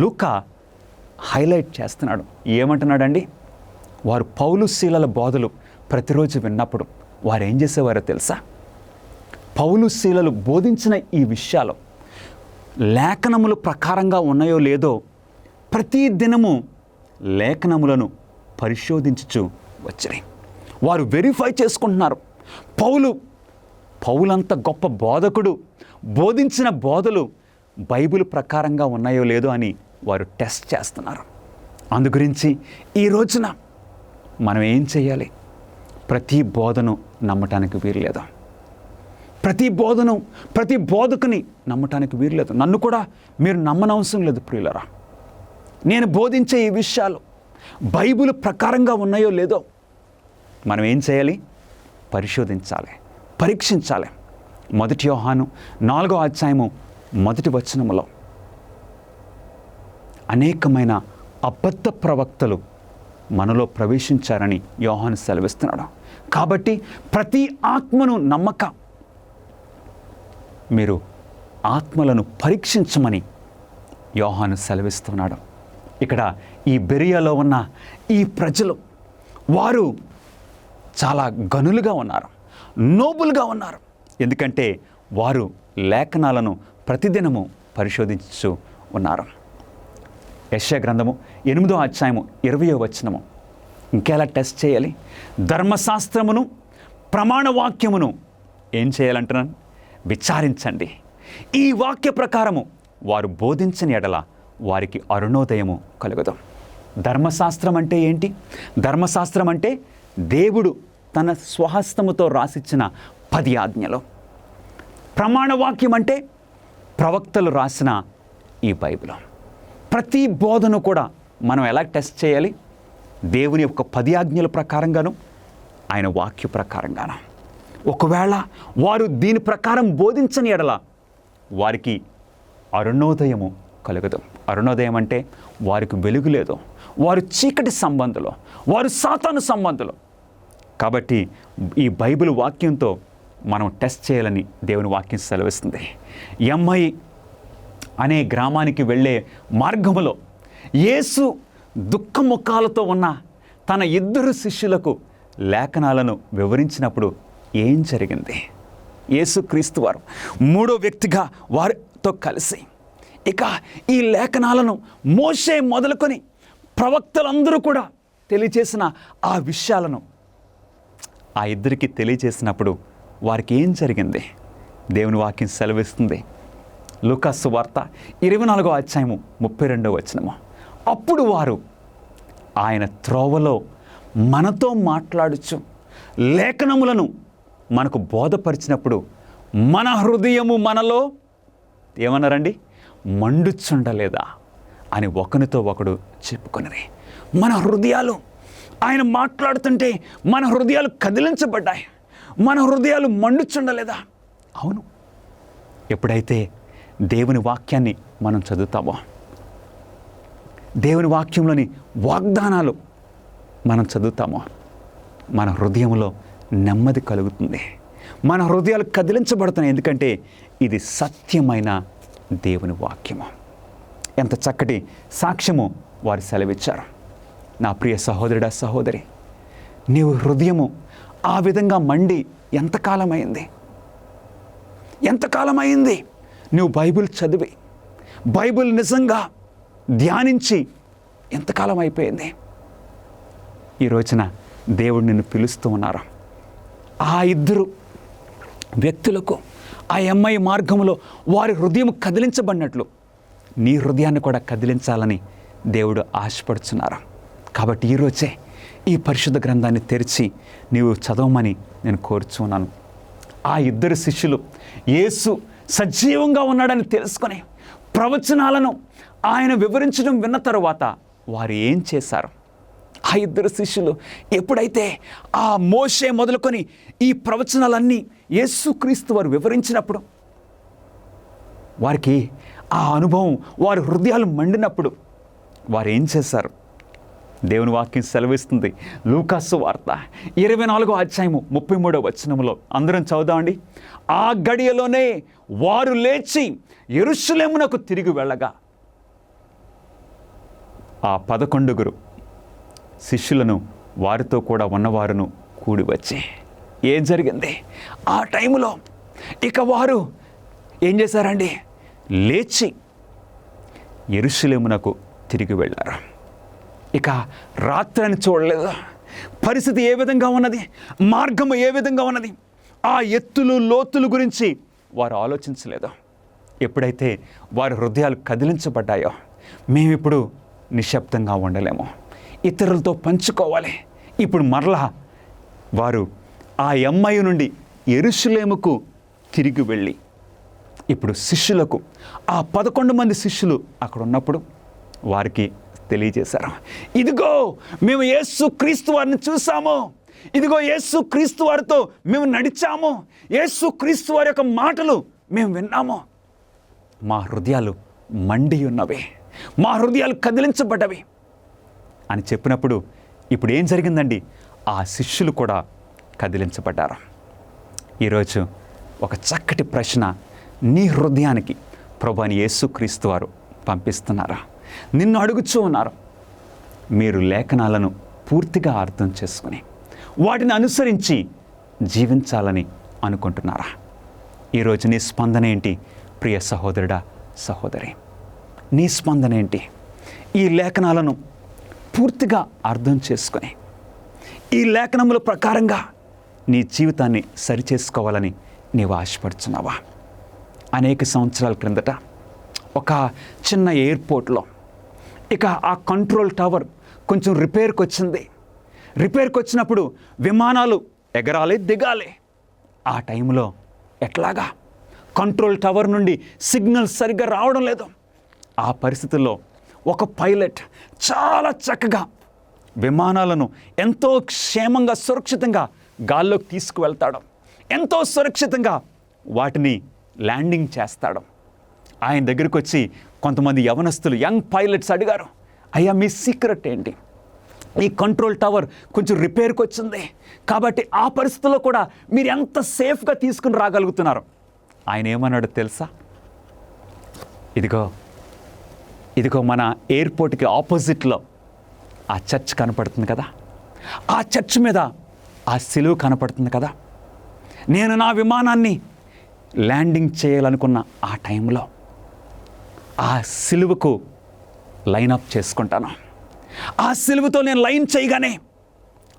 లూకా హైలైట్ చేస్తున్నాడు. ఏమంటున్నాడండి? వారు పౌలు శీలల బోధలు ప్రతిరోజు విన్నప్పుడు వారు ఏం చేసేవారో తెలుసా? పౌలు శీలలు బోధించిన ఈ విషయాలు లేఖనములు ప్రకారంగా ఉన్నాయో లేదో ప్రతి దినము లేఖనములను పరిశోధించుచు వచ్చాయి. వారు వెరిఫై చేసుకుంటున్నారు. పౌలంత గొప్ప బోధకుడు బోధించిన బోధలు బైబిల్ ప్రకారంగా ఉన్నాయో లేదో అని వారు టెస్ట్ చేస్తున్నారు. అందు గురించి ఈ రోజున మనం ఏం చేయాలి? ప్రతి బోధను నమ్మటానికి వీల్లేదు. ప్రతి బోధకుని నమ్మటానికి వీల్లేదు. నన్ను కూడా మీరు నమ్మనవసరం లేదు ప్రియులరా. నేను బోధించే ఈ విషయాలు బైబిల్ ప్రకారంగా ఉన్నాయో లేదో మనం ఏం చేయాలి? పరిశోధించాలి, పరీక్షించాలి. 1 యోహాను 4వ అధ్యాయము 1వ వచనములో అనేకమైన అబద్ధ ప్రవక్తలు మనలో ప్రవేశించారని యోహాను సెలవిస్తున్నాడు. కాబట్టి ప్రతి ఆత్మను నమ్మక మీరు ఆత్మలను పరీక్షించమని యోహాను సెలవిస్తున్నాడు. ఇక్కడ ఈ బెరియాలో ఉన్న ఈ ప్రజలు వారు చాలా గనులుగా ఉన్నారు, నోబుల్గా ఉన్నారు. ఎందుకంటే వారు లేఖనాలను ప్రతిదినము పరిశోధించు ఉన్నారు. యెషయా గ్రంథము 8వ అధ్యాయము 20వ వచనము ఇంకెలా టెస్ట్ చేయాలి? ధర్మశాస్త్రమును ప్రమాణవాక్యమును ఏం చేయాలంటున్నాను? విచారించండి. ఈ వాక్య ప్రకారము వారు బోధించని ఎడల వారికి అరుణోదయము కలుగుదాం. ధర్మశాస్త్రం అంటే ఏంటి? ధర్మశాస్త్రం అంటే దేవుడు తన స్వహస్తముతో రాసిచ్చిన 10 ఆజ్ఞలు. ప్రమాణవాక్యం అంటే ప్రవక్తలు రాసిన ఈ బైబిల్. ప్రతి బోధను కూడా మనం ఎలా టెస్ట్ చేయాలి? దేవుని యొక్క 10 ఆజ్ఞల ప్రకారంగాను ఆయన వాక్య ప్రకారంగాను. ఒకవేళ వారు దీని ప్రకారం బోధించని ఎడల వారికి అరుణోదయము కలుగదు. అరుణోదయం అంటే వారికి వెలుగు లేదు, వారు చీకటి సంబంధులు, వారు సాతాను సంబంధులు. కాబట్టి ఈ బైబిల్ వాక్యంతో మనం టెస్ట్ చేయాలని దేవుని వాక్యం సెలవిస్తుంది. ఎంఐ అనే గ్రామానికి వెళ్ళే మార్గములో యేసు దుఃఖముఖాలతో ఉన్న తన 2 శిష్యులకు లేఖనాలను వివరించినప్పుడు ఏం జరిగింది? యేసుక్రీస్తు వారు 3వ వ్యక్తిగా వారితో కలిసి ఇక ఈ లేఖనాలను మోషే మొదలుకొని ప్రవక్తలందరూ కూడా తెలియచేసిన ఆ విషయాలను ఆ 2కి తెలియచేసినప్పుడు వారికి ఏం జరిగింది? దేవుని వాక్యం సెలవిస్తుంది. లూకా సువార్త 24వ అధ్యాయము 32వ వచనము, అప్పుడు వారు ఆయన త్రోవలో మనతో మాట్లాడుచు లేఖనములను మనకు బోధపరిచినప్పుడు మన హృదయము మనలో ఏమన్నారండి? మండుచుండలేదా అని ఒకరితో ఒకడు చెప్పుకొనిరి. మన హృదయాలు ఆయన మాట్లాడుతుంటే మన హృదయాలు కదిలించబడ్డాయి, మన హృదయాలు మండుచుండలేదా? అవును. ఎప్పుడైతే దేవుని వాక్యాన్ని మనం చదువుతామో, దేవుని వాక్యంలోని వాగ్దానాలు మనం చదువుతామో, మన హృదయంలో నెమ్మది కలుగుతుంది, మన హృదయాలు కదిలించబడుతున్నాయి. ఎందుకంటే ఇది సత్యమైన దేవుని వాక్యము. ఎంత చక్కటి సాక్ష్యము వారు సెలవిచ్చారు. నా ప్రియ సహోదరుడా, సహోదరి, నీవు హృదయము ఆ విధంగా మండి ఎంతకాలమైంది? ఎంతకాలమైంది నువ్వు బైబిల్ చదివి, బైబిల్ నిజంగా ధ్యానించి ఎంతకాలం అయిపోయింది? ఈ రోజున దేవుడు నిన్ను పిలుస్తూ ఉన్నారు. ఆ ఇద్దరు వ్యక్తులకు ఆ అమ్మాయి మార్గంలో వారి హృదయం కదిలించబడినట్లు నీ హృదయాన్ని కూడా కదిలించాలని దేవుడు ఆశపడుతున్నారు. కాబట్టి ఈరోజే ఈ పరిశుద్ధ గ్రంథాన్ని తెరిచి నీవు చదవమని నేను కోరుచున్నాను. ఆ ఇద్దరు శిష్యులు యేసు సజీవంగా ఉన్నాడని తెలుసుకొని ప్రవచనాలను ఆయన వివరించడం విన్న తరువాత వారు ఏం చేశారు? ఆ ఇద్దరు శిష్యులు ఎప్పుడైతే ఆ మోషే మొదలుకొని ఈ ప్రవచనాలన్నీ యేసుక్రీస్తు వారు వివరించినప్పుడు, వారికి ఆ అనుభవం వారి హృదయాలు మండినప్పుడు వారు ఏం చేశారు? దేవుని వాక్యం సెలవిస్తుంది. లూకాసు వార్త 24వ అధ్యాయము 33వ వచనములో అందరం చదువుదామండి. ఆ గడియలోనే వారు లేచి యెరూషలేమునకు తిరిగి వెళ్ళగా ఆ 11 శిష్యులను వారితో కూడా ఉన్నవారును కూడి వచ్చి ఏం జరిగింది? ఆ టైంలో ఇక వారు ఏం చేశారండి? లేచి యెరూషలేమునకు తిరిగి వెళ్ళారు. ఇక రాత్రిని చూడలేదు. పరిస్థితి ఏ విధంగా ఉన్నది, మార్గము ఏ విధంగా ఉన్నది, ఆ ఎత్తులు లోతులు గురించి వారు ఆలోచించలేదు. ఎప్పుడైతే వారి హృదయాలు కదిలించబడ్డాయో, మేమిప్పుడు నిశ్శబ్దంగా ఉండలేము, ఇతరులతో పంచుకోవాలి. ఇప్పుడు మరలా వారు ఆ అమ్మాయి నుండి యెరూషలేముకు తిరిగి వెళ్ళి ఇప్పుడు శిష్యులకు, ఆ 11 మంది శిష్యులు అక్కడ ఉన్నప్పుడు వారికి తెలియజేశారు. ఇదిగో మేము యేసుక్రీస్తు వారిని చూసాము, ఇదిగో యేసుక్రీస్తు వారితో మేము నడిచాము, యేసుక్రీస్తు వారి యొక్క మాటలు మేము విన్నాము, మా హృదయాలు మండి ఉన్నవి, మా హృదయాలు కదిలించబడ్డవి అని చెప్పినప్పుడు ఇప్పుడు ఏం జరిగిందండి? ఆ శిష్యులు కూడా కదిలించబడ్డారు. ఈరోజు ఒక చక్కటి ప్రశ్న నీ హృదయానికి ప్రభువైన యేసుక్రీస్తు వారు పంపిస్తున్నారా? నిన్ను అడుగుచూ ఉన్నారు. మీరు లేఖనాలను పూర్తిగా అర్థం చేసుకుని వాటిని అనుసరించి జీవించాలని అనుకుంటున్నారా? ఈరోజు నీ స్పందన ఏంటి ప్రియ సహోదరుడా, సహోదరి? నీ స్పందన ఏంటి? ఈ లేఖనాలను పూర్తిగా అర్థం చేసుకొని ఈ లేఖనముల ప్రకారంగా నీ జీవితాన్ని సరిచేసుకోవాలని నీవు ఆశపడుతున్నావా? అనేక సంవత్సరాల క్రిందట ఒక చిన్న ఎయిర్పోర్ట్లో ఇక ఆ కంట్రోల్ టవర్ కొంచెం రిపేర్కి వచ్చింది. రిపేర్కి వచ్చినప్పుడు విమానాలు ఎగరాలి, దిగాలి. ఆ టైంలో ఎట్లాగా కంట్రోల్ టవర్ నుండి సిగ్నల్ సరిగ్గా రావడం లేదు. ఆ పరిస్థితుల్లో ఒక పైలట్ చాలా చక్కగా విమానాలను ఎంతో క్షేమంగా, సురక్షితంగా గాల్లోకి తీసుకువెళ్తాడు, ఎంతో సురక్షితంగా వాటిని ల్యాండింగ్ చేస్తాడు. ఆయన దగ్గరికి వచ్చి కొంతమంది యవనస్తులు, యంగ్ పైలట్స్ అడిగారు, అయ్యా మీ సీక్రెట్ ఏంటి? ఈ కంట్రోల్ టవర్ కొంచెం రిపేర్కి వచ్చింది కాబట్టి ఆ పరిస్థితుల్లో కూడా మీరు ఎంత సేఫ్గా తీసుకుని రాగలుగుతున్నారు? ఆయన ఏమన్నాడో తెలుసా? ఇదిగో మన ఎయిర్పోర్ట్కి ఆపోజిట్లో ఆ చర్చ్ కనపడుతుంది కదా, ఆ చర్చ్ మీద ఆ సిలువ కనపడుతుంది కదా, నేను నా విమానాన్ని ల్యాండింగ్ చేయాలనుకున్న ఆ టైంలో ఆ సిలువకు లైనప్ చేసుకుంటాను. ఆ సిలువతో నేను లైన్ చేయగానే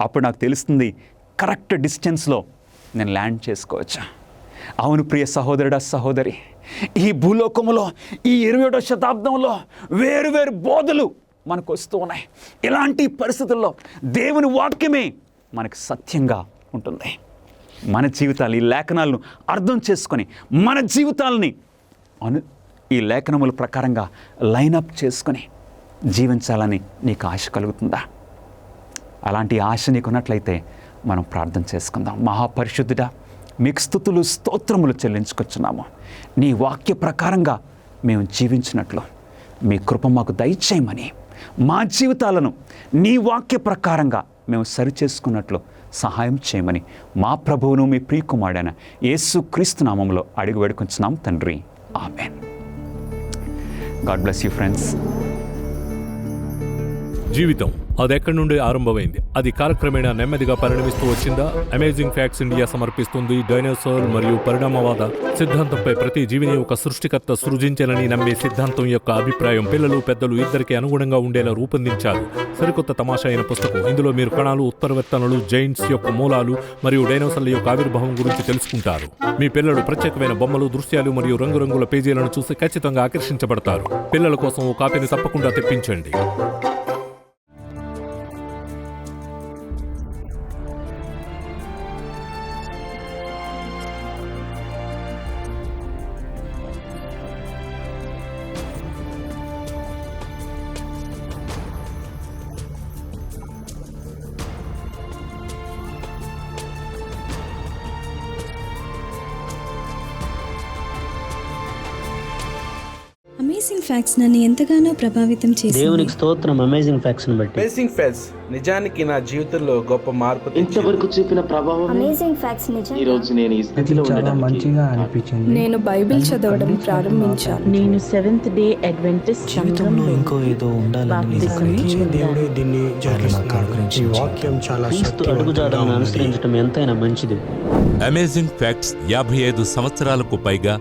అప్పుడు నాకు తెలుస్తుంది కరెక్ట్ డిస్టెన్స్లో నేను ల్యాండ్ చేసుకోవచ్చు. అవును ప్రియ సహోదరుడా, సహోదరి, ఈ భూలోకములో ఈ 21వ శతాబ్దంలో వేరు బోధలు మనకు వస్తూ ఉన్నాయి. ఇలాంటి పరిస్థితుల్లో దేవుని వాక్యమే మనకు సత్యంగా ఉంటుంది. మన జీవితాలు ఈ లేఖనాలను అర్థం చేసుకొని మన జీవితాలని ఈ లేఖనముల ప్రకారంగా లైనప్ చేసుకొని జీవించాలని నీకు ఆశ కలుగుతుందా? అలాంటి ఆశ నీకున్నట్లయితే మనం ప్రార్థన చేసుకుందాం. మహాపరిశుద్ధుడా, మీకు స్తుతులు స్తోత్రములు చెల్లించుకొచ్చున్నాము. నీ వాక్య ప్రకారంగా మేము జీవించినట్లు మీ కృప మాకు దయచేయమని, మా జీవితాలను నీ వాక్య ప్రకారంగా మేము సరిచేసుకున్నట్లు సహాయం చేయమని మా ప్రభువును మీ ప్రియకుమారుడైన యేసుక్రీస్తు నామములో అడిగి వేడుకొంచున్నాం తండ్రి. Amen. God bless you friends.
జీవితం అదెక్కడి నుండి ఆరంభమైంది, అది కాలక్రమేణా నెమ్మదిగా పరిణమిస్తూ వచ్చిందా? అమేజింగ్ ఫ్యాక్ట్స్ ఇండియా సమర్పిస్తుంది డైనోసార్ మరియు పరిణామవాద సిద్ధాంతంపై ప్రతి జీవిని ఒక సృష్టికర్త సృజించాలని నమ్మే సిద్ధాంతం యొక్క అభిప్రాయం పిల్లలు పెద్దలు ఇద్దరికి అనుగుణంగా ఉండేలా రూపొందించారు. సరికొత్త తమాషా అయిన పుస్తకం. ఇందులో మీరు కణాలు, ఉత్పరివర్తనలు, జైంట్స్ యొక్క మూలాలు మరియు డైనోసార్ల యొక్క ఆవిర్భావం గురించి తెలుసుకుంటారు. మీ పిల్లలు ప్రత్యేకమైన బొమ్మలు, దృశ్యాలు మరియు రంగురంగుల పేజీలను చూసి ఖచ్చితంగా ఆకర్షించబడతారు. పిల్లల కోసం ఓ కాపీని తప్పకుండా తెప్పించండి.
అమేజింగ్ ఫ్యాక్ట్స్ నన్ను ఎంతగానో ప్రభావితం చేసింది.
దేవునికి స్తోత్రం. అమేజింగ్ ఫ్యాక్ట్స్ ని బట్టి
అమేజింగ్ ఫ్యాక్ట్స్ నిజానికి నా జీవితంలో గొప్ప మార్పు తెచ్చింది.
ఇంతవరకు చూపిన ప్రభావం
అమేజింగ్ ఫ్యాక్ట్స్
ఈ రోజు నేను ఈ స్థితిలో
చాలా మంచిగా అనిపించింది.
నేను బైబిల్ చదవడం ప్రారంభించాను.
నేను సెవెంత్ డే అడ్వెంటిస్ట్
జీవితంలో ఇంకో ఏదో ఉండాలని దేవుడే దీన్ని జరిగిస్తున్నాడు. ఈ వాక్యం చాలా
అడుగుజాడలను అనుసరించడం ఎంతైనా మంచిది.
అమేజింగ్ ఫ్యాక్ట్స్ 55 సంవత్సరాలకు పైగా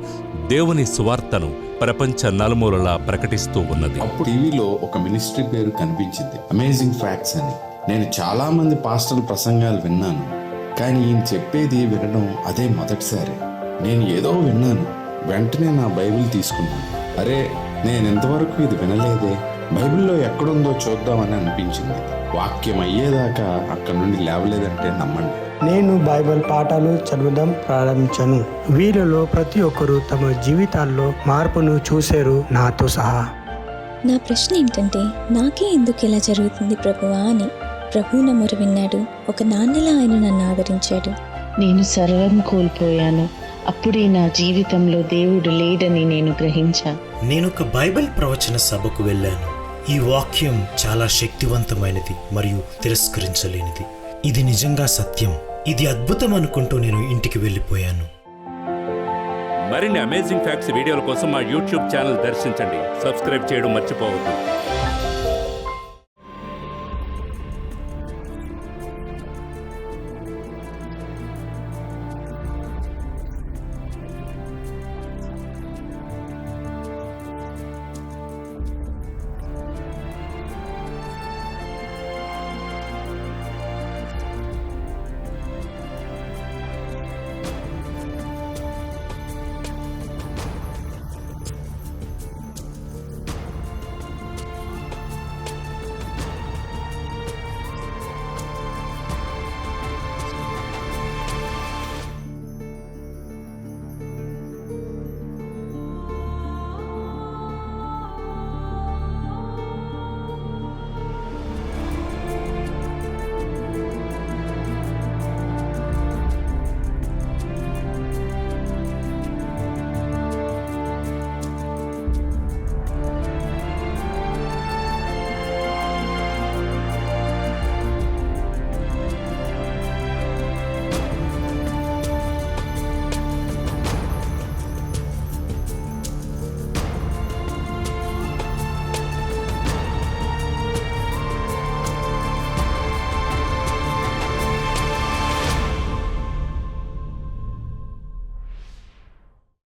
దేవుని సువార్తను ప్రపంచ నలుమూలలా ప్రకటిస్తూ ఉన్నది.
టీవీలో ఒక మినిస్ట్రీ పేరు కనిపించింది, అమేజింగ్ ఫ్యాక్ట్స్ అని. నేను చాలా మంది పాస్టర్ల ప్రసంగాలు విన్నాను, కానీ ఈయన చెప్పేది వినడం అదే మొదటిసారి. నేను ఏదో విన్నాను, వెంటనే నా బైబిల్ తీసుకున్నాను. అరే, నేను ఇంతవరకు ఇది వినలేదే, బైబిల్లో ఎక్కడుందో చూద్దామని అనిపించింది. వాక్యం అయ్యేదాకా అక్కడ నుండి లేవలేదంటే నమ్మండి.
నేను బైబిల్ పాఠాలు చదవడం ప్రారంభించాను. వీరిలో ప్రతి ఒక్కరూ తమ జీవితాల్లో మార్పును చూశారు, నాతో సహా.
నా ప్రశ్న ఏంటంటే, నాకే ఎందుకు ఇలా జరుగుతుంది ప్రభువా అని. ప్రభు నా మొర విన్నాడు. ఒక నాన్నలా ఆయన నన్ను ఆదరించాడు.
నేను సర్వం కోల్పోయాను. అప్పుడే నా జీవితంలో దేవుడు లేడని నేను గ్రహించాను.
నేనొక బైబిల్ ప్రవచన సభకు వెళ్ళాను. ఈ వాక్యం చాలా శక్తివంతమైనది మరియు తిరస్కరించలేనిది. ఇది నిజంగా సత్యం, ఇది అద్భుతం అనుకుంటూ నేను ఇంటికి వెళ్ళిపోయాను.
మరిన్ని అమేజింగ్ ఫ్యాక్ట్స్ వీడియోల కోసం మా యూట్యూబ్ ఛానల్ దర్శించండి. సబ్స్క్రైబ్ చేయడం మర్చిపోవద్దు.